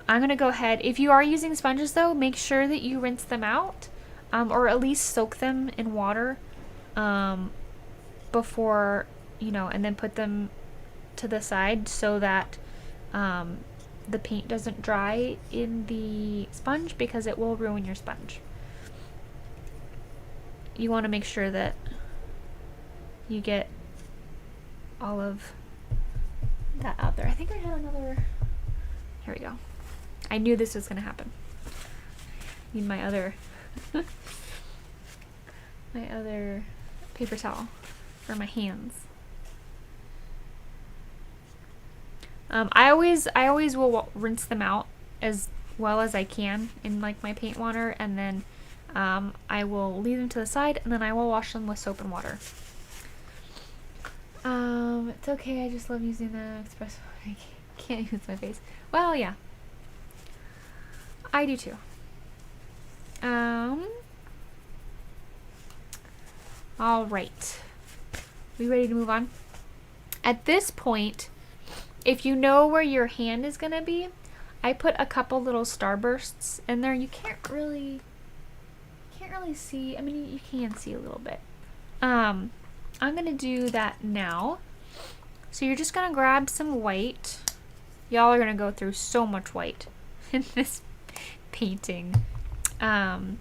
going to go ahead. If you are using sponges, though, make sure that you rinse them out, or at least soak them in water before, and then put them to the side so that the paint doesn't dry in the sponge, because it will ruin your sponge. You want to make sure that you get all of that out there. I think I have another... Here we go. I knew this was going to happen. Need my other paper towel for my hands. I always will rinse them out as well as I can in like my paint water, and then I will leave them to the side, and then I will wash them with soap and water. It's okay, I just love using the express. I can't use my face. Well, yeah. I do too. All right. We ready to move on? At this point, if you know where your hand is gonna be, I put a couple little starbursts in there. You can't really see. I mean, you can see a little bit. I'm gonna do that now. So you're just gonna grab some white. Y'all are gonna go through so much white in this painting. I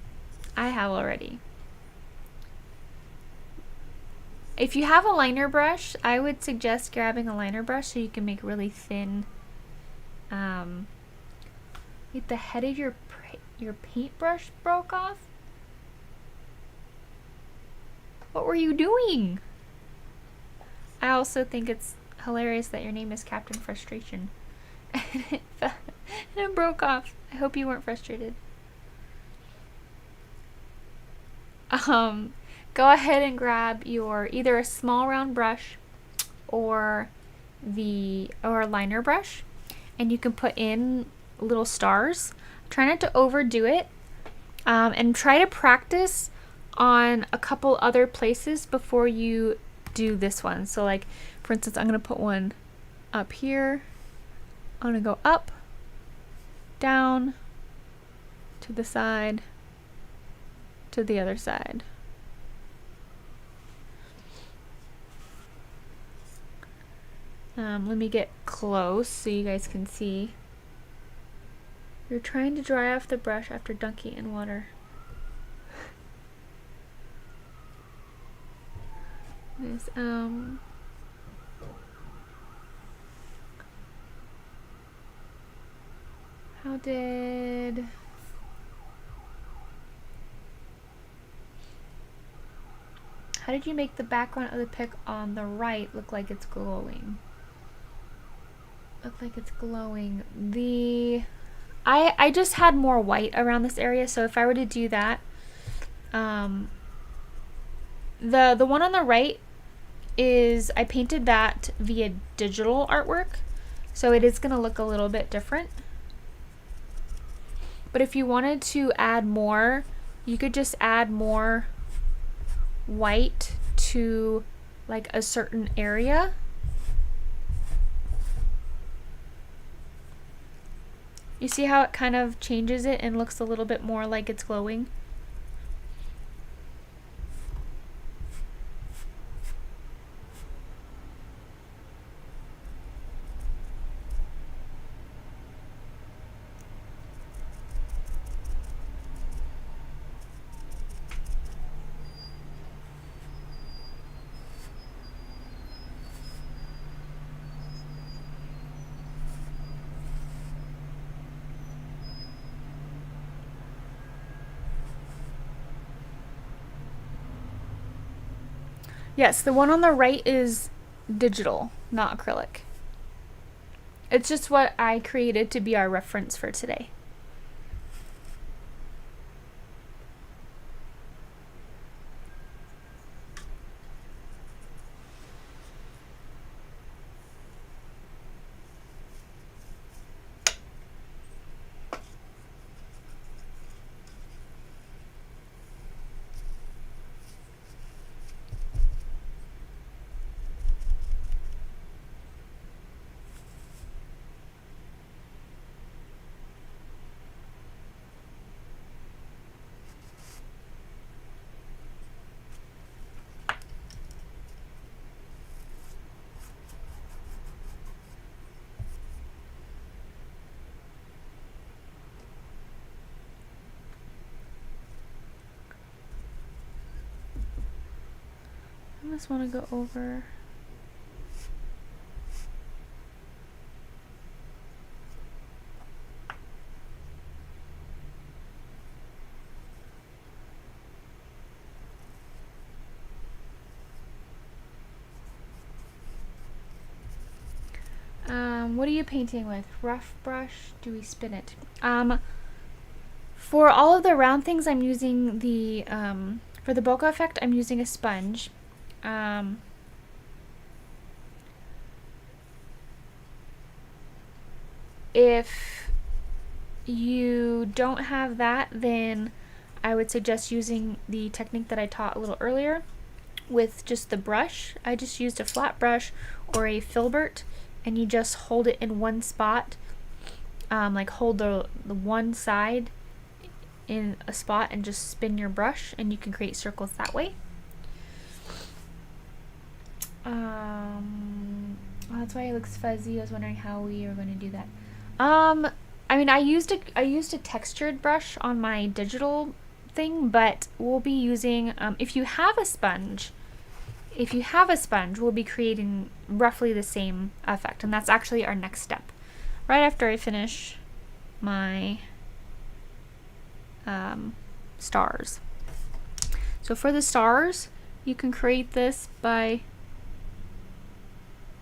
have already. If you have a liner brush, I would suggest grabbing a liner brush so you can make really thin. Wait, the head of your paintbrush broke off? What were you doing? I also think it's hilarious that your name is Captain Frustration. And it broke off. I hope you weren't frustrated. Go ahead and grab your either a small round brush or our liner brush, and you can put in little stars. Try not to overdo it, and try to practice on a couple other places before you do this one. So like, for instance, I'm going to put one up here. I'm going to go up, down, to the side, to the other side. Let me get close so you guys can see. You're trying to dry off the brush after dunking in water. This, how did you make the background of the pic on the right look like it's glowing? Look like it's glowing. I just had more white around this area, so if I were to do that, the one on the right is, I painted that via digital artwork, so it is going to look a little bit different. But if you wanted to add more, you could just add more white to like a certain area. You see how it kind of changes it and looks a little bit more like it's glowing? Yes, the one on the right is digital, not acrylic. It's just what I created to be our reference for today. I just want to go over. What are you painting with? Rough brush? Do we spin it? For all of the round things, I'm using the, for the bokeh effect, I'm using a sponge. If you don't have that, then I would suggest using the technique that I taught a little earlier with just the brush. I just used a flat brush or a filbert, and you just hold it in one spot, like hold the one side in a spot and just spin your brush, and you can create circles that way. Well, that's why it looks fuzzy. I was wondering how we are going to do that. I mean, I used a textured brush on my digital thing, but we'll be using, if you have a sponge, we'll be creating roughly the same effect, and that's actually our next step. Right after I finish my stars. So for the stars, you can create this by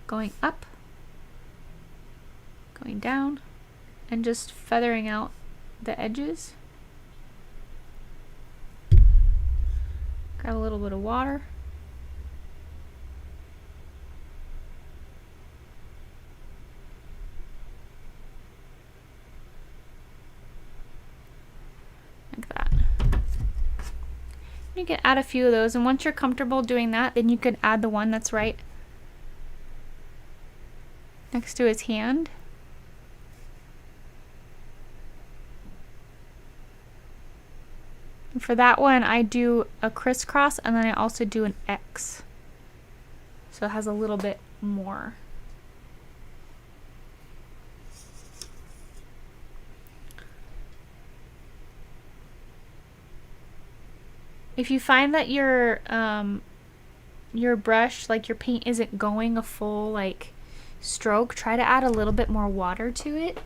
going up, going down, and just feathering out the edges. Grab a little bit of water. You can add a few of those, and once you're comfortable doing that, then you could add the one that's right next to his hand. And for that one, I do a crisscross, and then I also do an X. So it has a little bit more. If you find that your brush, like your paint isn't going a full like stroke, try to add a little bit more water to it.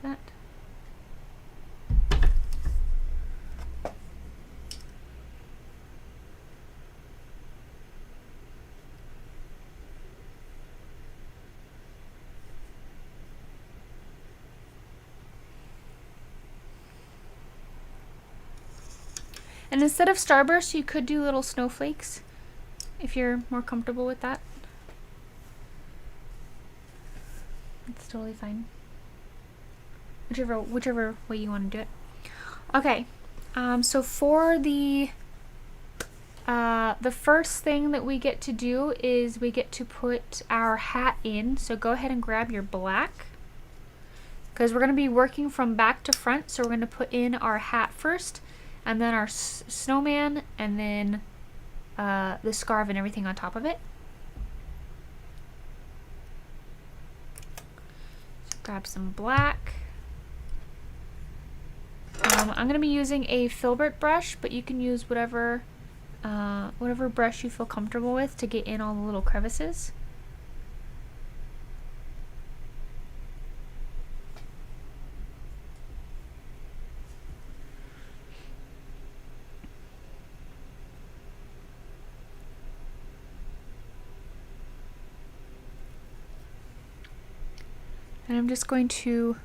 That. And instead of starburst, you could do little snowflakes if you're more comfortable with that. It's totally fine. Whichever way you want to do it. Okay, so for the first thing that we get to do is we get to put our hat in. So go ahead and grab your black, because we're going to be working from back to front. So we're going to put in our hat first, and then our snowman, and then the scarf and everything on top of it. So grab some black. I'm going to be using a filbert brush, but you can use whatever brush you feel comfortable with to get in all the little crevices. And I'm just going to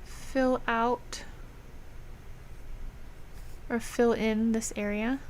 fill out or fill in this area.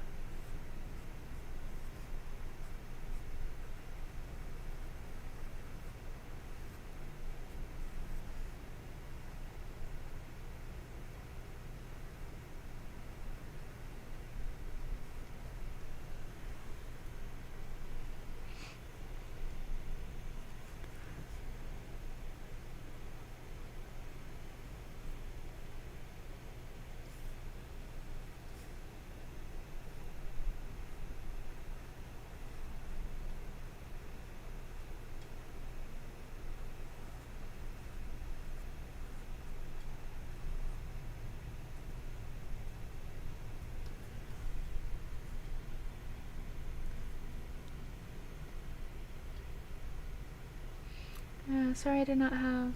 Sorry, I did not have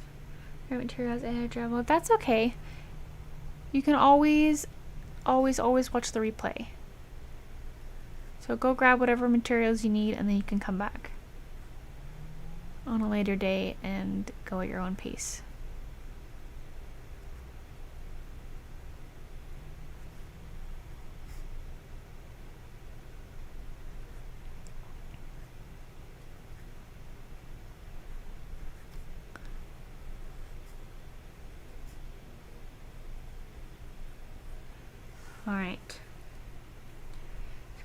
right materials. I had trouble. That's okay. You can always watch the replay. So go grab whatever materials you need, and then you can come back on a later day and go at your own pace. Alright.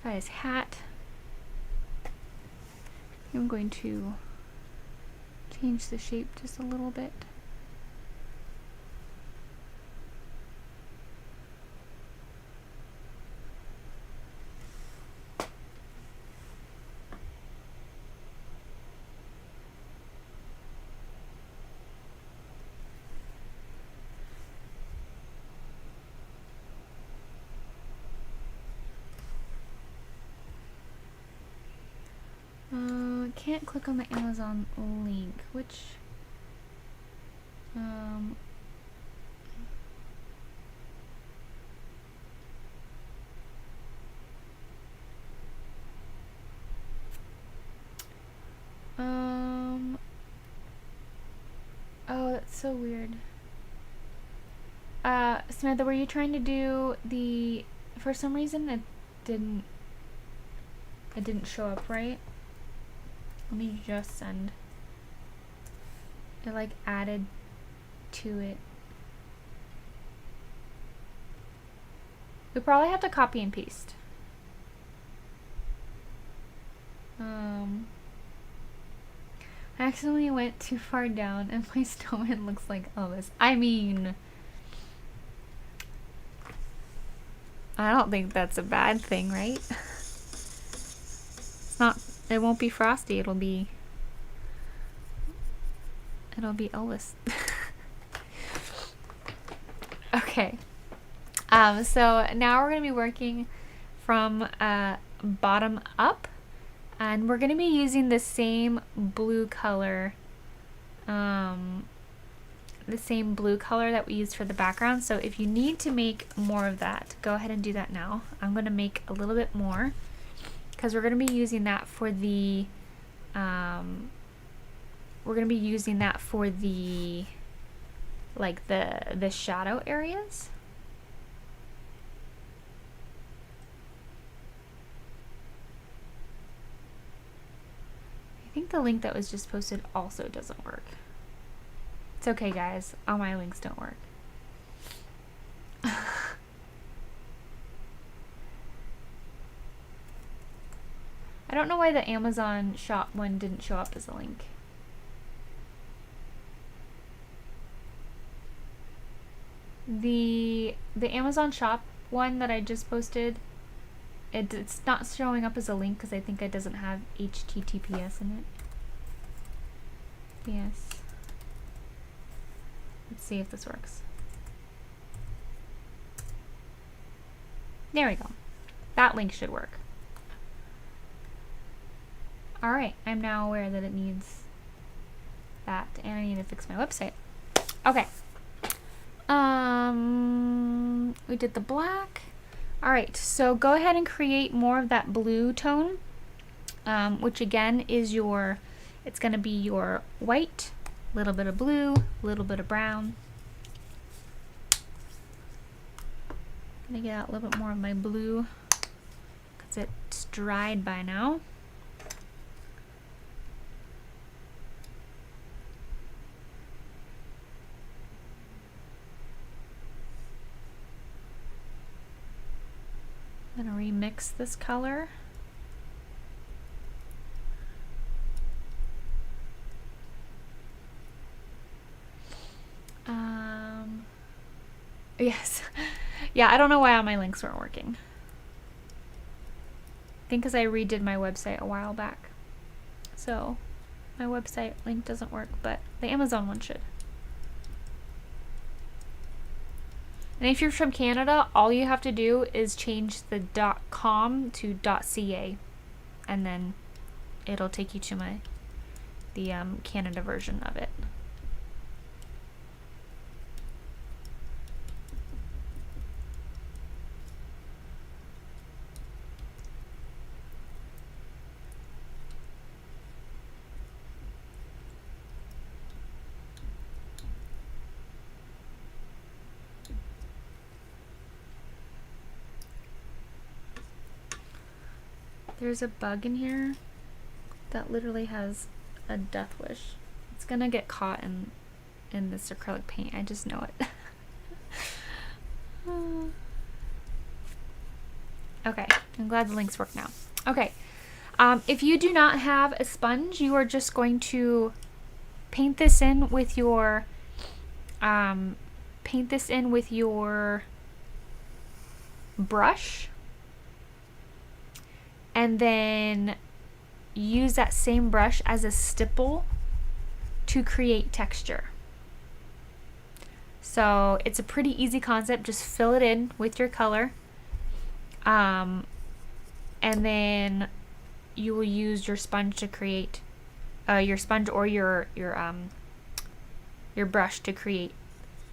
Got his hat. I'm going to change the shape just a little bit. Can't click on the Amazon link, which oh, that's so weird. Samantha, were you trying to do the, for some reason it didn't show up right. Let me just send. It like added to it. We probably have to copy and paste. I accidentally went too far down and my snowman looks like Elvis. I mean, I don't think that's a bad thing, right? It's not, it won't be Frosty, it'll be Elvis. Okay. So now we're going to be working from bottom up, and we're going to be using the same blue color, that we used for the background. So if you need to make more of that, go ahead and do that now. I'm going to make a little bit more because we're going to be using that for the like the shadow areas. I think the link that was just posted also doesn't work. It's okay, guys. All my links don't work. I don't know why the Amazon shop one didn't show up as a link. The Amazon shop one that I just posted, it's not showing up as a link because I think it doesn't have HTTPS in it. Yes. Let's see if this works. There we go. That link should work. Alright, I'm now aware that it needs that, and I need to fix my website. Okay. We did the black. Alright, so go ahead and create more of that blue tone, which again is it's going to be your white, a little bit of blue, a little bit of brown. I'm going to get out a little bit more of my blue because it's dried by now. I'm going to remix this color. Yes. Yeah, I don't know why all my links weren't working. I think because I redid my website a while back. So my website link doesn't work, but the Amazon one should. And if you're from Canada, all you have to do is change the .com to .ca, and then it'll take you to the Canada version of it. There's a bug in here that literally has a death wish. It's gonna get caught in this acrylic paint. I just know it. Okay, I'm glad the links work now. Okay, if you do not have a sponge, you are just going to paint this in with your brush. And then use that same brush as a stipple to create texture. So it's a pretty easy concept. Just fill it in with your color. And then you will use your sponge to create your sponge or your brush to create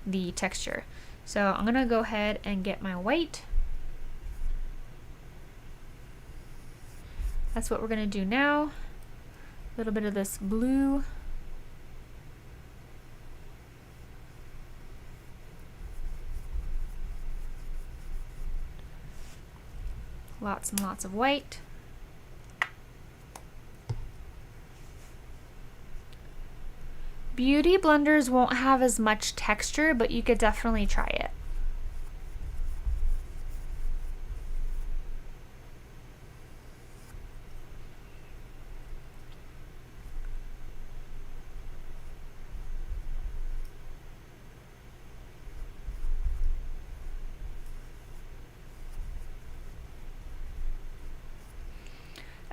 the texture. So I'm gonna go ahead and get my white. That's what we're going to do now. A little bit of this blue. lots and lots of white. Beauty blenders won't have as much texture, but you could definitely try it.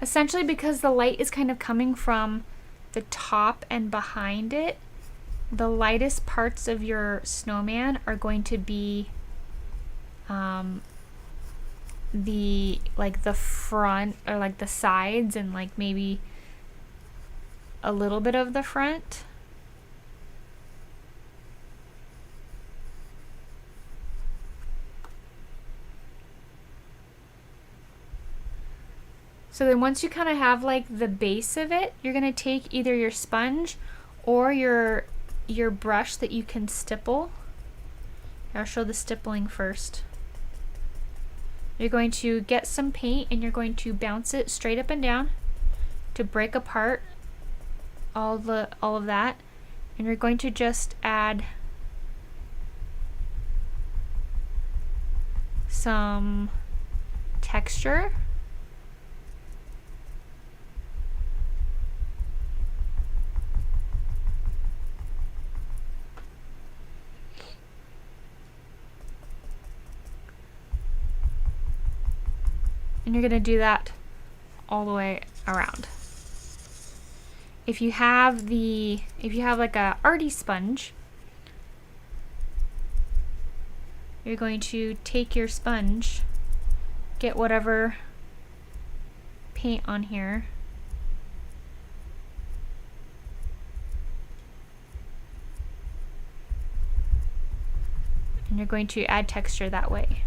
Essentially, because the light is kind of coming from the top and behind it, the lightest parts of your snowman are going to be the front, or like the sides, and like maybe a little bit of the front. So then once you kind of have like the base of it, you're going to take either your sponge or your brush that you can stipple. I'll show the stippling first. You're going to get some paint and you're going to bounce it straight up and down to break apart all of that. And you're going to just add some texture. And you're going to do that all the way around. If you have like a arty sponge, you're going to take your sponge, get whatever paint on here, and you're going to add texture that way.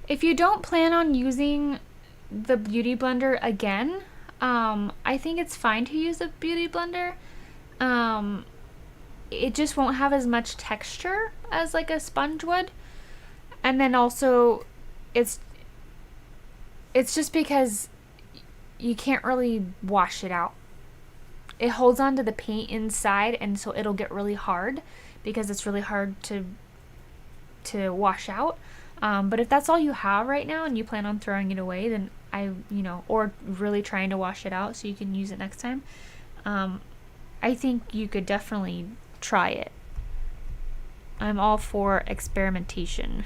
If you don't plan on using the Beauty Blender again, I think it's fine to use a Beauty Blender. It just won't have as much texture as like a sponge would. And then also, it's just because you can't really wash it out. It holds onto the paint inside, and so it'll get really hard because it's really hard to wash out. But if that's all you have right now and you plan on throwing it away, then or really trying to wash it out so you can use it next time, I think you could definitely try it. I'm all for experimentation.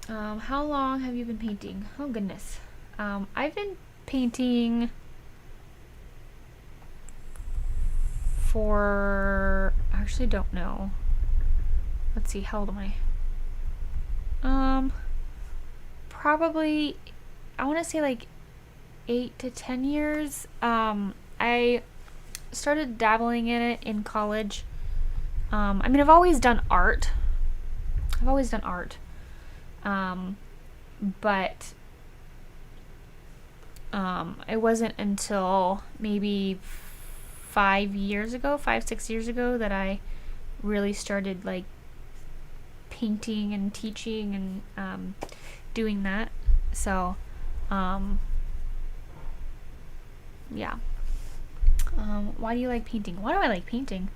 How long have you been painting? Oh goodness. I've been painting for, I actually don't know. Let's see, how old am I? Probably, I want to say like 8 to 10 years. I started dabbling in it in college. I mean, I've always done art. But it wasn't until maybe 5, 6 years ago that I really started like painting and teaching and doing that. So yeah. Why do you like painting? Why do I like painting?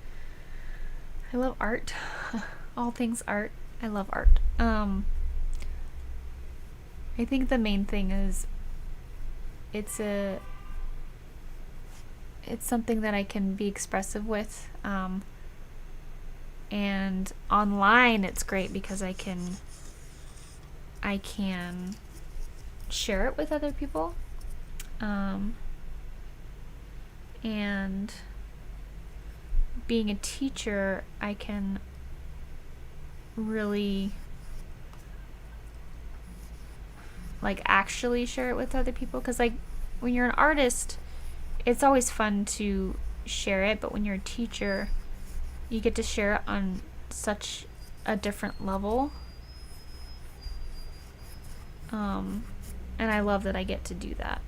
I love art. All things art. I love art. I think the main thing is it's something that I can be expressive with. And online it's great because I can share it with other people. And being a teacher, I can really like actually share it with other people, because like when you're an artist, it's always fun to share it, but when you're a teacher, you get to share it on such a different level. And I love that I get to do that.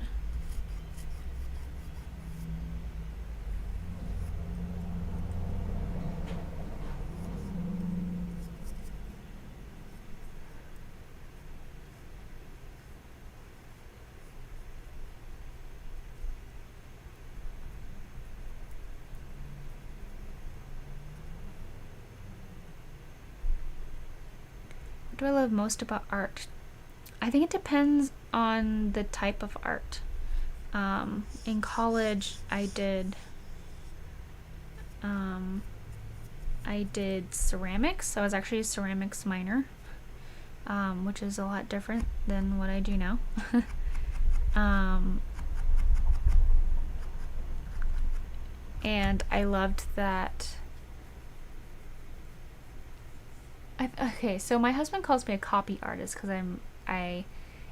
What do I love most about art? I think it depends on the type of art. In college, I did ceramics. I was actually a ceramics minor, which is a lot different than what I do now. And I loved that. Okay, so my husband calls me a copy artist because I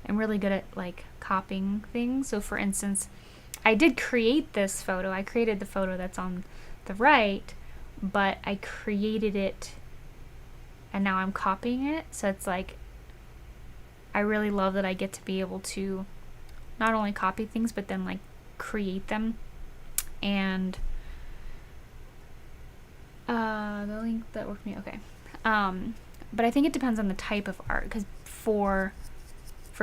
am really good at like copying things. So for instance, I did create this photo. I created the photo that's on the right, but I created it and now I'm copying it. So it's like, I really love that I get to be able to not only copy things, but then like create them. And the link that worked for me, okay. But I think it depends on the type of art, because for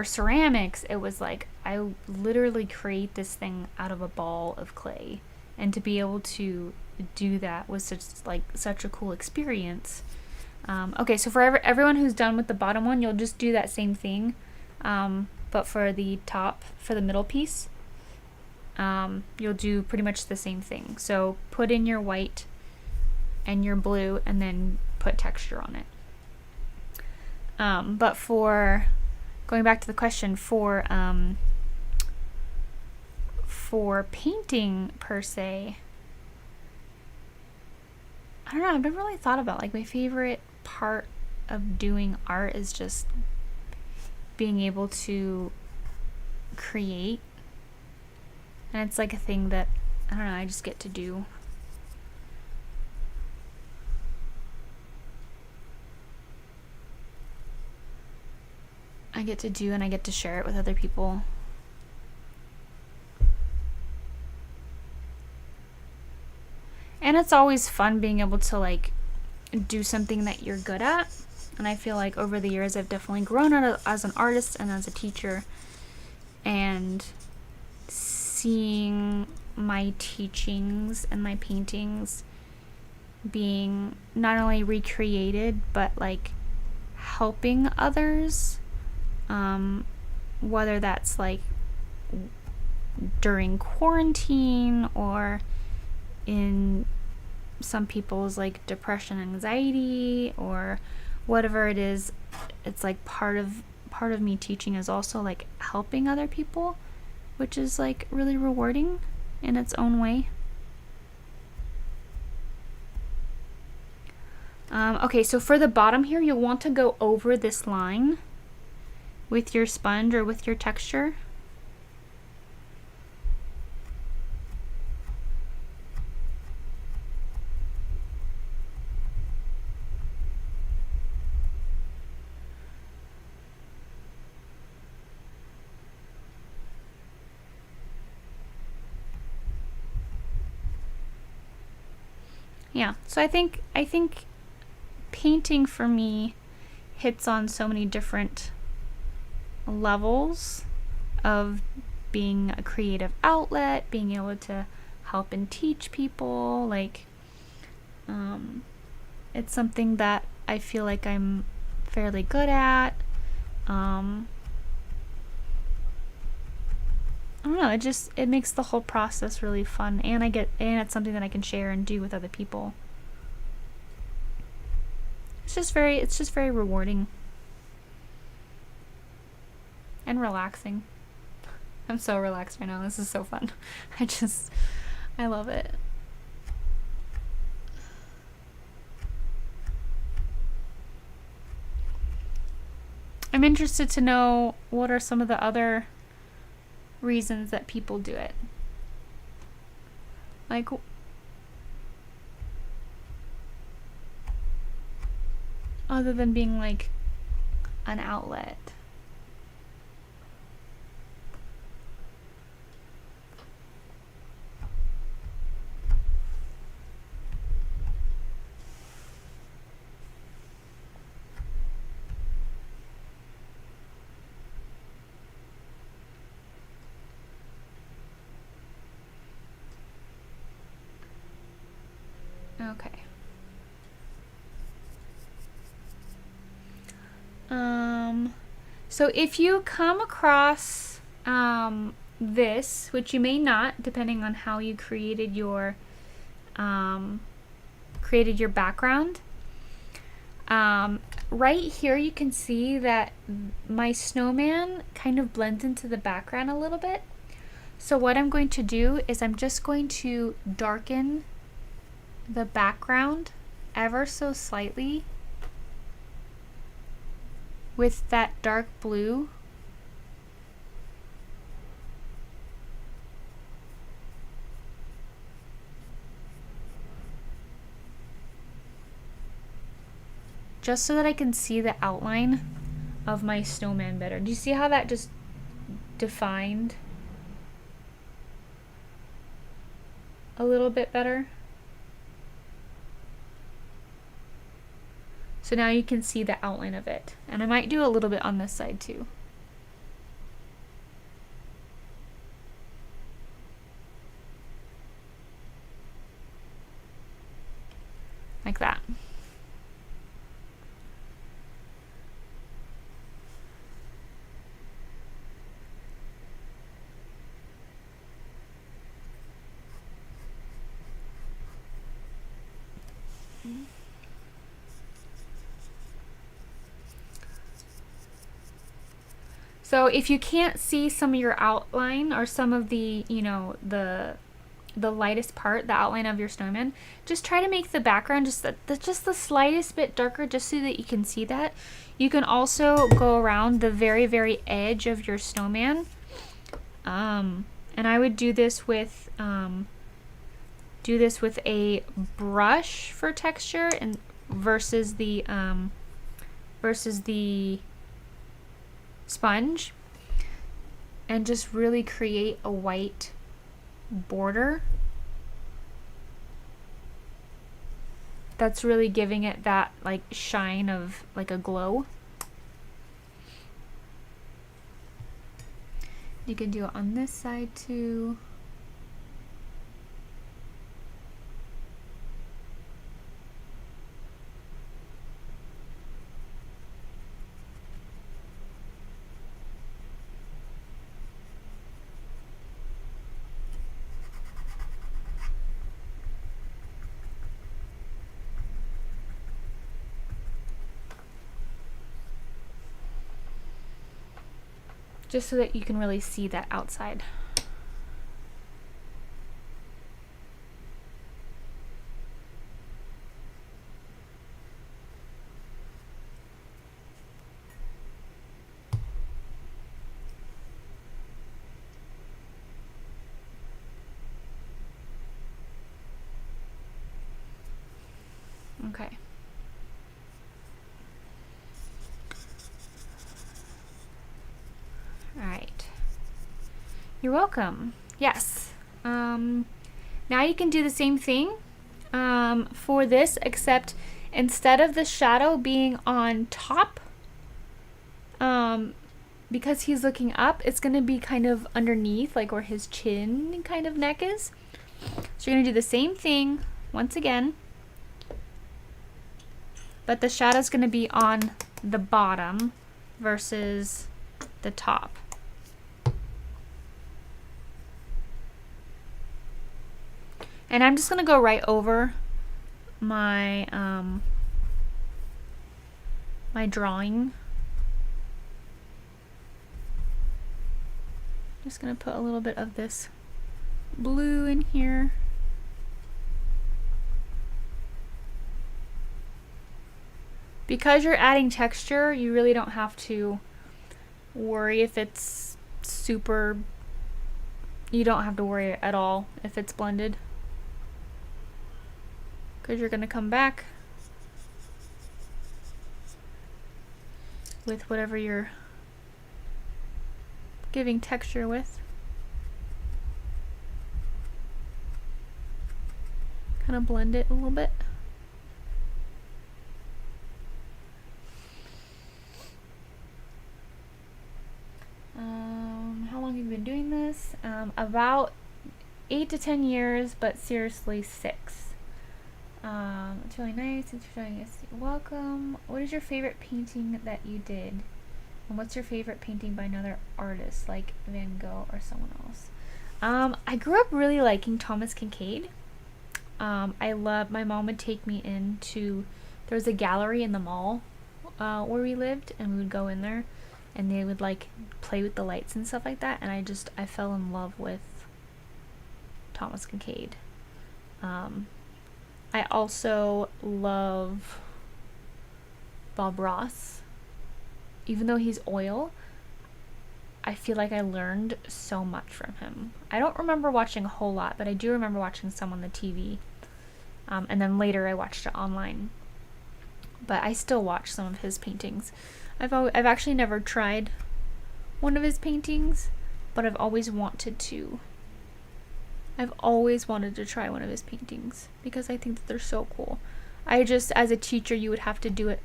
ceramics, it was like I literally create this thing out of a ball of clay, and to be able to do that was such a cool experience. Okay, so for everyone who's done with the bottom one, you'll just do that same thing, but for the middle piece, you'll do pretty much the same thing. So put in your white and your blue, and then put texture on it. But for going back to the question, for painting per se, I don't know, I've never really thought about, like, my favorite part of doing art is just being able to create, and it's like a thing that, I don't know, I just get to do. And I get to share it with other people. And it's always fun being able to like do something that you're good at. And I feel like over the years I've definitely grown as an artist and as a teacher, and seeing my teachings and my paintings being not only recreated but like helping others, whether that's like during quarantine or in some people's like depression, anxiety, or whatever it is. It's like part of me teaching is also like helping other people, which is like really rewarding in its own way. Okay, so for the bottom here, you'll want to go over this line with your sponge or with your texture. Yeah, so I think painting for me hits on so many different levels of being a creative outlet, being able to help and teach people. Like, it's something that I feel like I'm fairly good at. I don't know, it makes the whole process really fun, and it's something that I can share and do with other people. It's just very rewarding and relaxing. I'm so relaxed right now. This is so fun. I love it. I'm interested to know what are some of the other reasons that people do it. Like, other than being like an outlet. Okay. So if you come across this, which you may not, depending on how you created your background, right here you can see that my snowman kind of blends into the background a little bit. So what I'm going to do is I'm just going to darken the background ever so slightly with that dark blue. Just so that I can see the outline of my snowman better. Do you see how that just defined a little bit better? So now you can see the outline of it. And I might do a little bit on this side too. Like that. So if you can't see some of your outline or some of the, you know, the lightest part, the outline of your snowman, just try to make the background just the slightest bit darker, just so that you can see that. You can also go around the very, very edge of your snowman. And I would do this with a brush for texture and versus the sponge, and just really create a white border that's really giving it that like shine of like a glow. You can do it on this side too. Just so that you can really see that outside. Okay. Alright. You're welcome. Yes. Now you can do the same thing for this, except instead of the shadow being on top, because he's looking up, it's going to be kind of underneath, like where his chin kind of neck is. So you're going to do the same thing once again, but the shadow's going to be on the bottom versus the top. And I'm just going to go right over my my drawing. Just going to put a little bit of this blue in here. Because you're adding texture, you really don't have to worry if it's super, you don't have to worry at all if it's blended. Because you're going to come back with whatever you're giving texture with. Kind of blend it a little bit. How long have you been doing this? About 8 to 10 years, but seriously 6. It's really nice. Thanks for joining us. Welcome. What is your favorite painting that you did? And what's your favorite painting by another artist, like Van Gogh or someone else? I grew up really liking Thomas Kincaid. I love, my mom would take me into, there was a gallery in the mall where we lived, and we would go in there and they would like play with the lights and stuff like that, and I fell in love with Thomas Kincaid. I also love Bob Ross. Even though he's oil, I feel like I learned so much from him. I don't remember watching a whole lot, but I do remember watching some on the TV. And then later I watched it online. But I still watch some of his paintings. I've actually never tried one of his paintings, but I've always wanted to. I've always wanted to try one of his paintings because I think that they're so cool. As a teacher, you would have to do it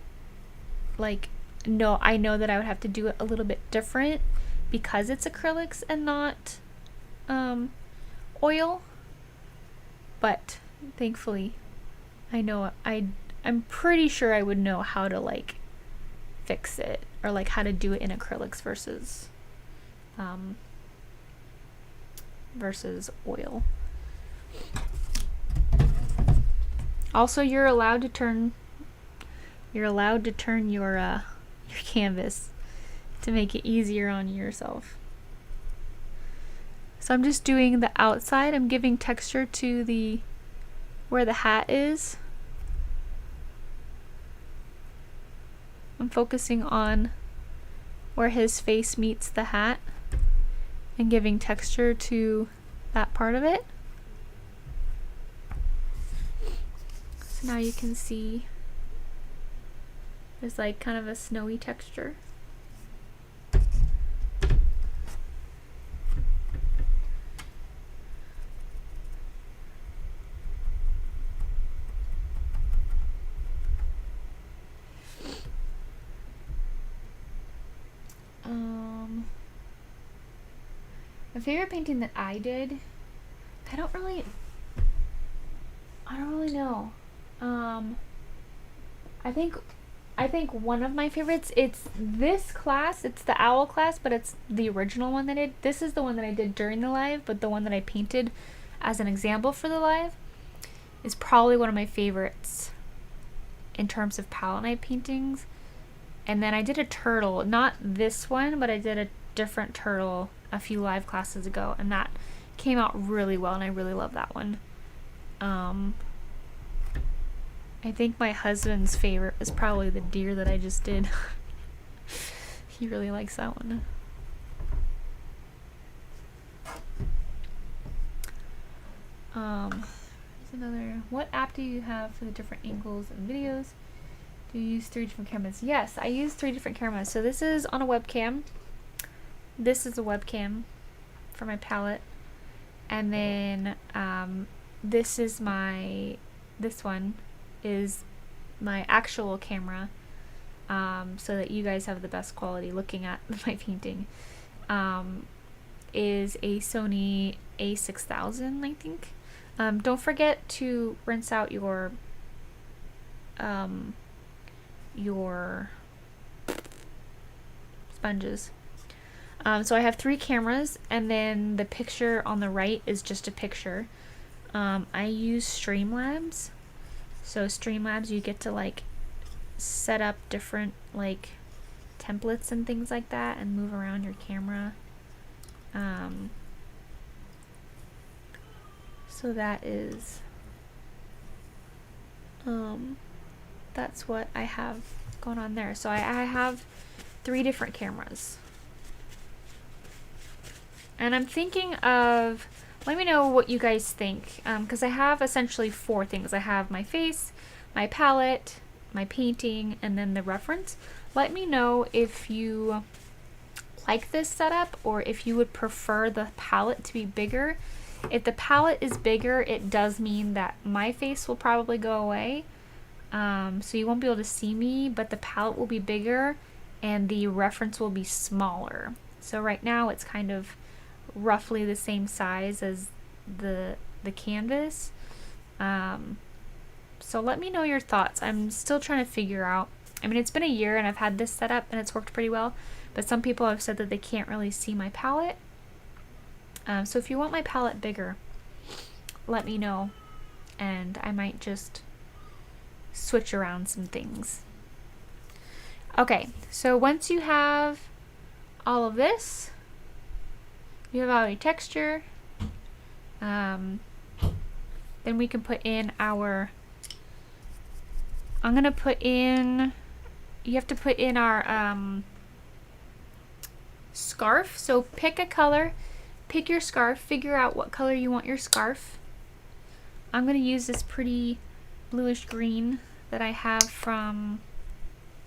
like, no, I know that I would have to do it a little bit different because it's acrylics and not oil. But thankfully, I know I'm pretty sure I would know how to like fix it, or like how to do it in acrylics versus oil. Also, you're allowed to turn your canvas to make it easier on yourself. So I'm just doing the outside. I'm giving texture to where the hat is. I'm focusing on where his face meets the hat and giving texture to that part of it. So now you can see there's like kind of a snowy texture. My favorite painting that I did, I don't really know. I think one of my favorites, it's this class, it's the owl class, but it's the original one that I did. This is the one that I did during the live, but the one that I painted as an example for the live is probably one of my favorites in terms of palette knife paintings. And then I did a turtle, not this one, but I did a different turtle a few live classes ago, and that came out really well, and I really love that one. I think my husband's favorite is probably the deer that I just did. He really likes that one. Here's another. What app do you have for the different angles and videos? Do you use 3 different cameras? Yes, I use 3 different cameras. So this is on a webcam. This is a webcam for my palette. And then this one is my actual camera, so that you guys have the best quality looking at my painting. Is a Sony A6000, I think. Don't forget to rinse out your sponges. So I have 3 cameras, and then the picture on the right is just a picture. I use Streamlabs. So Streamlabs, you get to like set up different like templates and things like that and move around your camera. So that is that's what I have going on there. So I have 3 different cameras. And I'm thinking of, let me know what you guys think, because I have essentially 4 things. I have my face, my palette, my painting, and then the reference. Let me know if you like this setup or if you would prefer the palette to be bigger. If the palette is bigger, it does mean that my face will probably go away. So you won't be able to see me, but the palette will be bigger and the reference will be smaller. So right now it's kind of roughly the same size as the canvas. So let me know your thoughts. I'm still trying to figure out. I mean, it's been a year and I've had this set up and it's worked pretty well, but some people have said that they can't really see my palette. So if you want my palette bigger, let me know and I might just switch around some things. Okay, so once you have all of this, you have all your texture, then we can put in our, I'm gonna put in, you have to put in our scarf. So pick a color, pick your scarf, figure out what color you want your scarf. I'm gonna use this pretty bluish green that I have from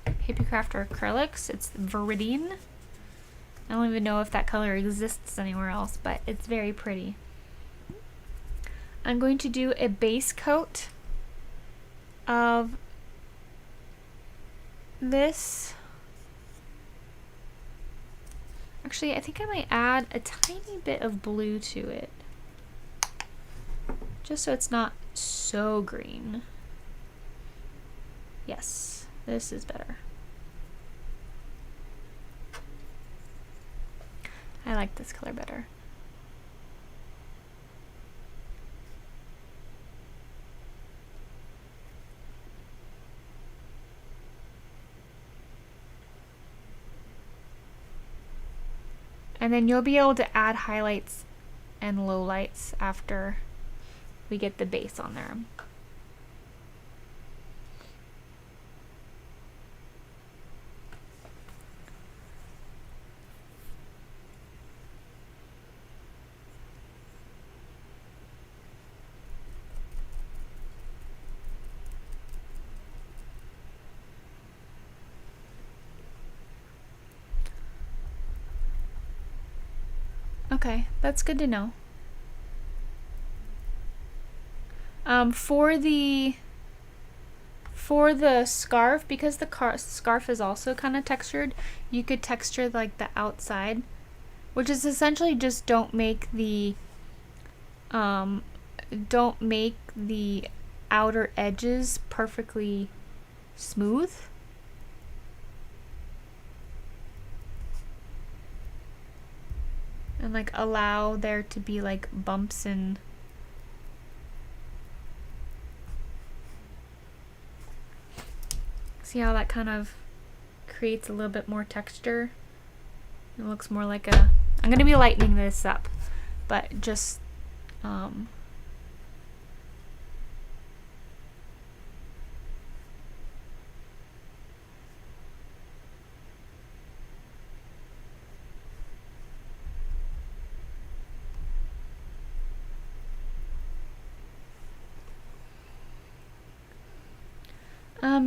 Hippie Crafter Acrylics. It's Viridian. I don't even know if that color exists anywhere else, but it's very pretty. I'm going to do a base coat of this. Actually, I think I might add a tiny bit of blue to it, just so it's not so green. Yes, this is better. I like this color better. And then you'll be able to add highlights and lowlights after we get the base on there. Okay, that's good to know. For the scarf, because the scarf is also kind of textured, you could texture like the outside, which is essentially just don't make the outer edges perfectly smooth. And like allow there to be like bumps and see how that kind of creates a little bit more texture. It looks more like a, I'm gonna be lightening this up, but just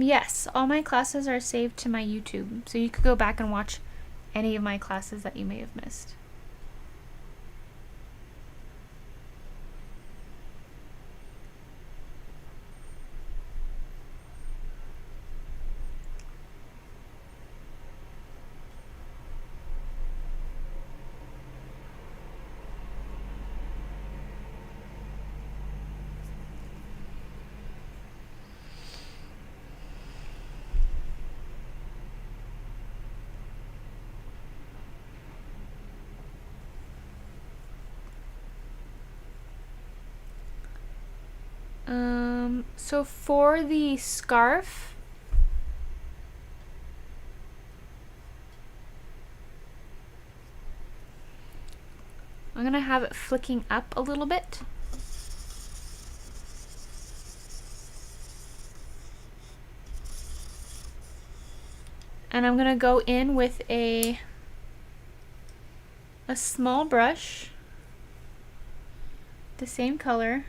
yes, all my classes are saved to my YouTube, so you could go back and watch any of my classes that you may have missed. So for the scarf, I'm gonna have it flicking up a little bit. And I'm gonna go in with a small brush, the same color.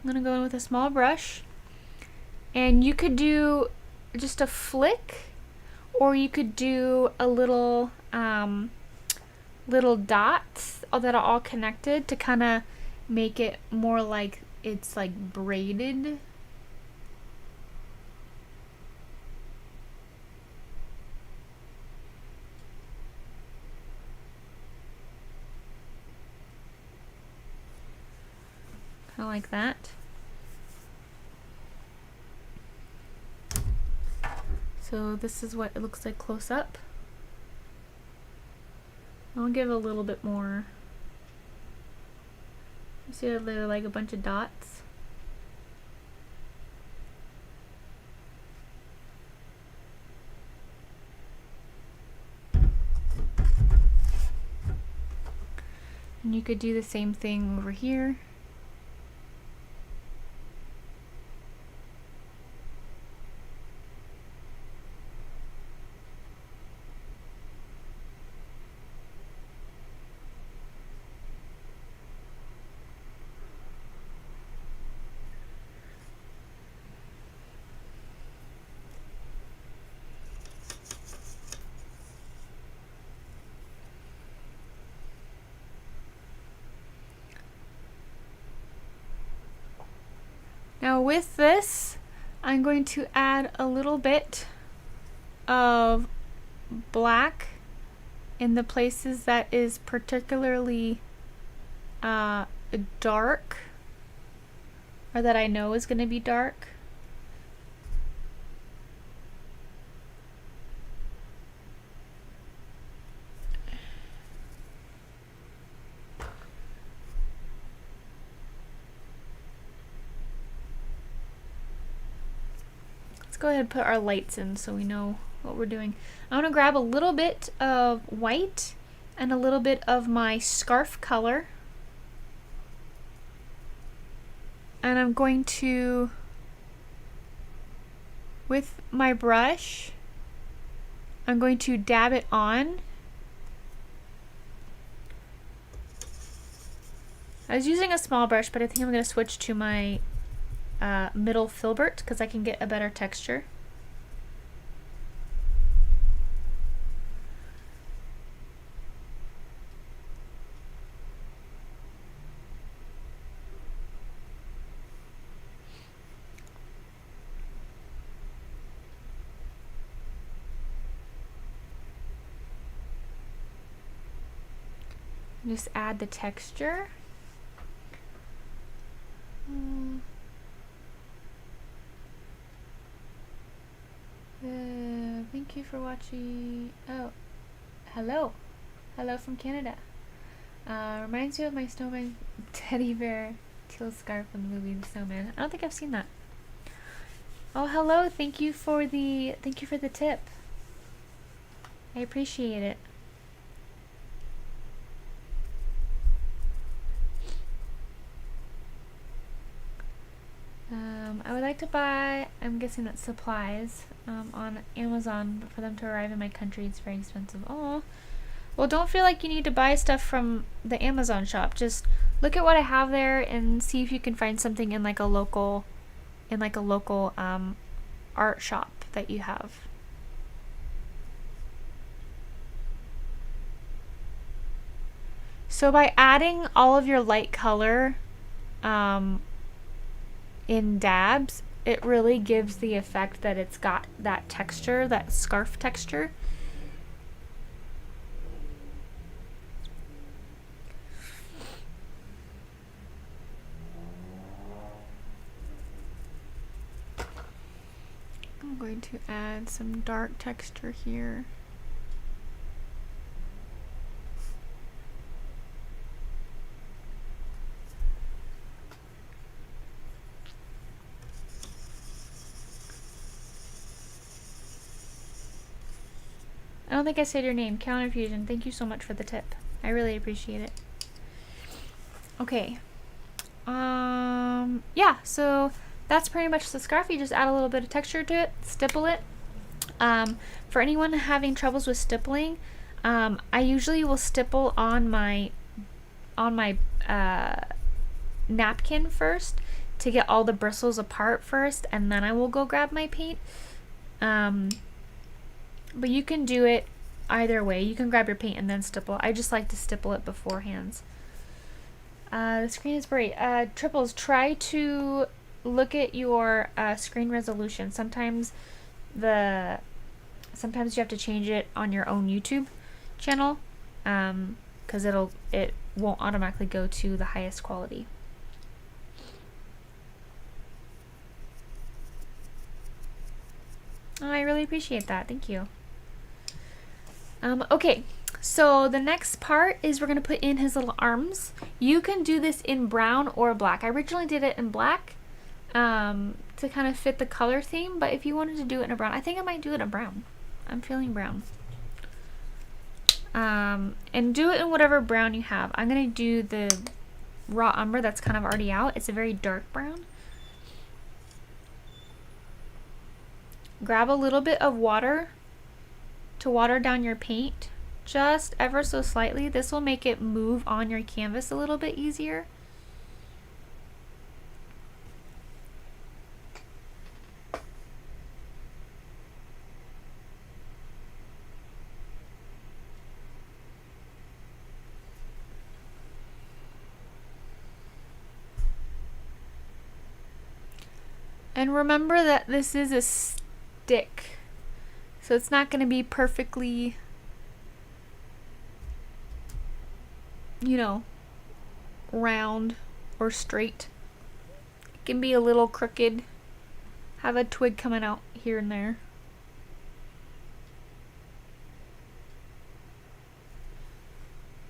I'm gonna go in with a small brush, and you could do just a flick, or you could do a little little dots that are all connected to kind of make it more like it's like braided. Kind of like that. So this is what it looks like close up. I'll give a little bit more. You see how they're like a bunch of dots? And you could do the same thing over here. Now with this, I'm going to add a little bit of black in the places that is particularly dark, or that I know is going to be dark. Let's go ahead and put our lights in so we know what we're doing. I'm going to grab a little bit of white and a little bit of my scarf color. And I'm going to, with my brush, I'm going to dab it on. I was using a small brush, but I think I'm going to switch to my middle filbert because I can get a better texture. Just add the texture. Thank you for watching. Oh, hello. Hello from Canada. Reminds you of my Snowman teddy bear teal scarf from the movie Snowman. I don't think I've seen that. Oh, hello. Thank you for the tip. I appreciate it. I would like to buy, I'm guessing that's supplies, on Amazon, but for them to arrive in my country it's very expensive. Oh, well, don't feel like you need to buy stuff from the Amazon shop. Just look at what I have there and see if you can find something in like a local art shop that you have. So by adding all of your light color in dabs, it really gives the effect that it's got that texture, that scarf texture. I'm going to add some dark texture here. I don't think I said your name. Counter Fusion. Thank you so much for the tip. I really appreciate it. Okay. Yeah, so that's pretty much the scarf. You just add a little bit of texture to it, stipple it. For anyone having troubles with stippling, I usually will stipple on my napkin first to get all the bristles apart first, and then I will go grab my paint. But you can do it either way. You can grab your paint and then stipple. I just like to stipple it beforehand. The screen is bright. Triples, try to look at your screen resolution. Sometimes you have to change it on your own YouTube channel, because it won't automatically go to the highest quality. Oh, I really appreciate that. Thank you. Okay, so the next part is we're going to put in his little arms. You can do this in brown or black. I originally did it in black to kind of fit the color theme, but if you wanted to do it in a brown, I think I might do it in brown. I'm feeling brown. And do it in whatever brown you have. I'm going to do the raw umber that's kind of already out. It's a very dark brown. Grab a little bit of water to water down your paint, just ever so slightly. This will make it move on your canvas a little bit easier. And remember that this is a stick, so it's not going to be perfectly, you know, round or straight. It can be a little crooked, have a twig coming out here and there.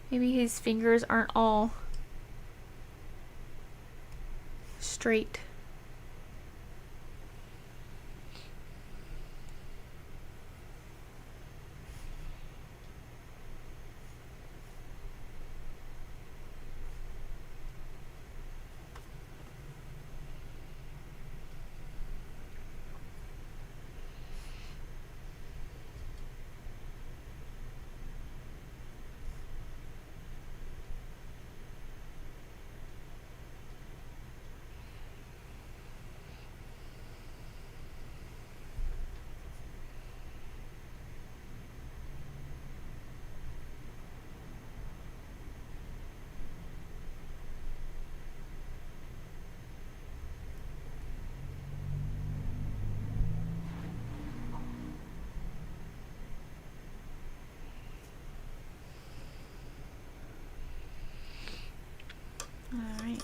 Maybe his fingers aren't all straight. Alright.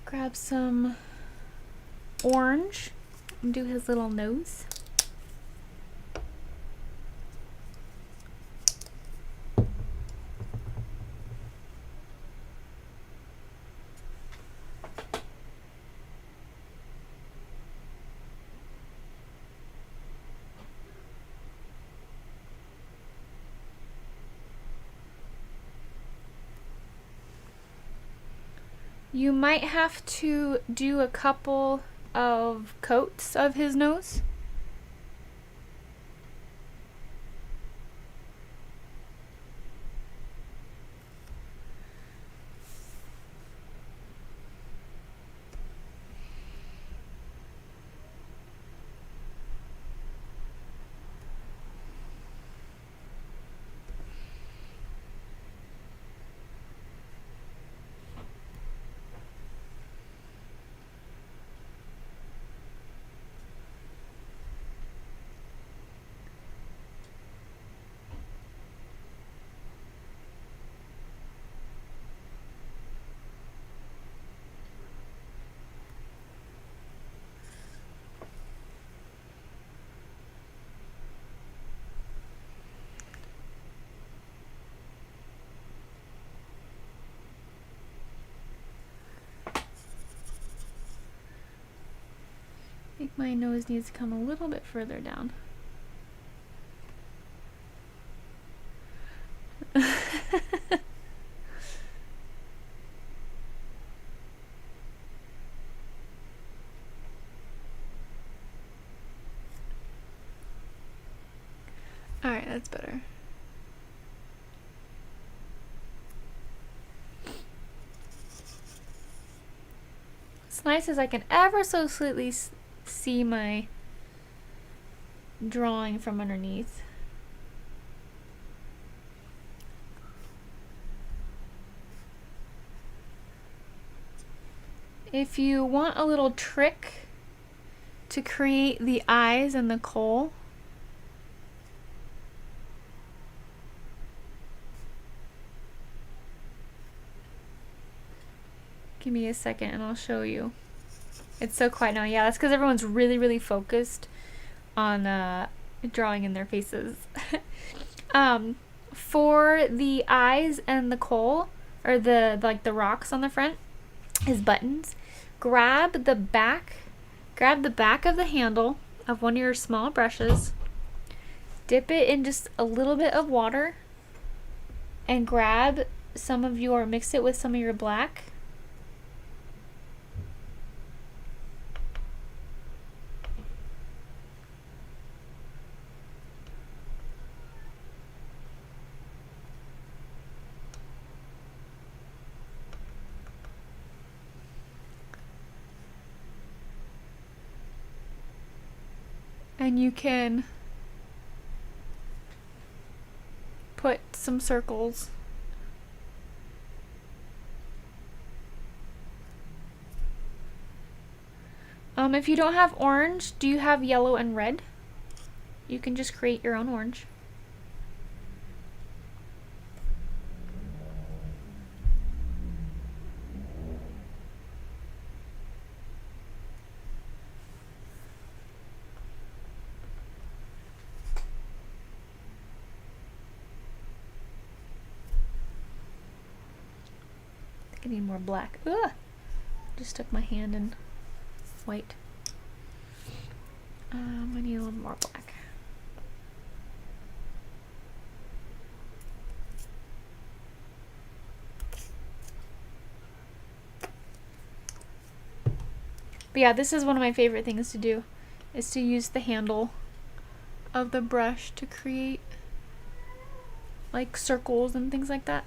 Grab some orange and do his little nose. You might have to do a couple of coats of his nose. think my nose needs to come a little bit further down. Alright, that's better. What's nice is I can ever so slightly see my drawing from underneath. If you want a little trick to create the eyes and the kohl, give me a second and I'll show you. It's so quiet now. Yeah, that's because everyone's really focused on drawing in their faces. For the eyes and the kohl, or the rocks on the front, is buttons. Grab the back of the handle of one of your small brushes, dip it in just a little bit of water, and grab some of your, mix it with some of your black. And you can put some circles. If you don't have orange, do you have yellow and red? You can just create your own orange. I need more black. Ugh! Just stuck my hand in white. I need a little more black. But yeah, this is one of my favorite things to do, is to use the handle of the brush to create like circles and things like that.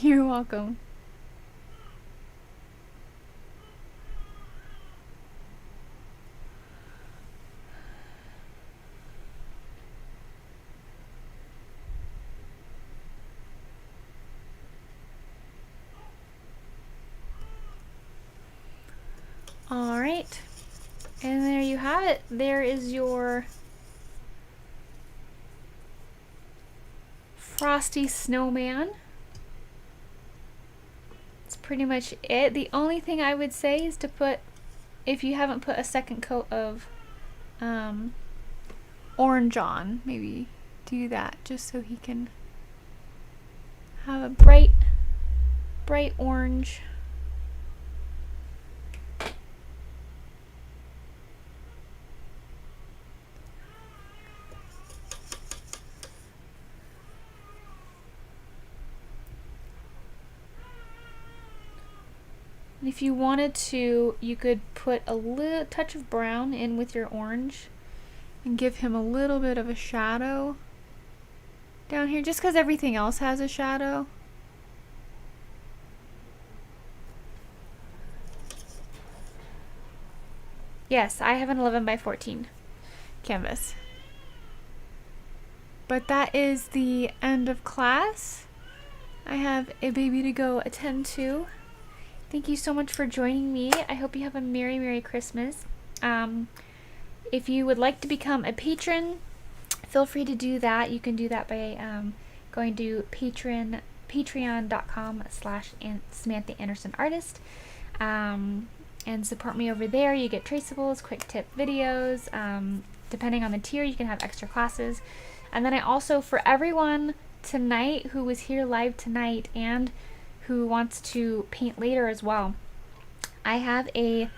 You're welcome. All right, and there you have it. There is your Frosty Snowman. That's pretty much it. The only thing I would say is to put, if you haven't put a second coat of orange on, maybe do that just so he can have a bright orange. If you wanted to, you could put a little touch of brown in with your orange and give him a little bit of a shadow down here, just because everything else has a shadow. Yes, I have an 11 by 14 canvas. But that is the end of class. I have a baby to go attend to. Thank you so much for joining me. I hope you have a Merry, Merry Christmas. If you would like to become a patron, feel free to do that. You can do that by going to patreon.com/SamanthaAndersonArtist and support me over there. You get traceables, quick tip videos. Depending on the tier, you can have extra classes. And then I also, for everyone tonight who was here live tonight and who wants to paint later as well, I have a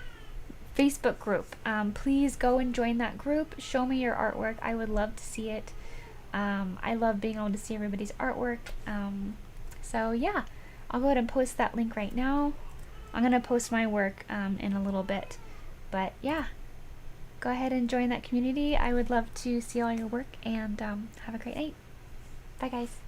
Facebook group. Please go and join that group. Show me your artwork. I would love to see it. I love being able to see everybody's artwork. So yeah, I'll go ahead and post that link right now. I'm going to post my work in a little bit. But yeah, go ahead and join that community. I would love to see all your work, and have a great night. Bye guys.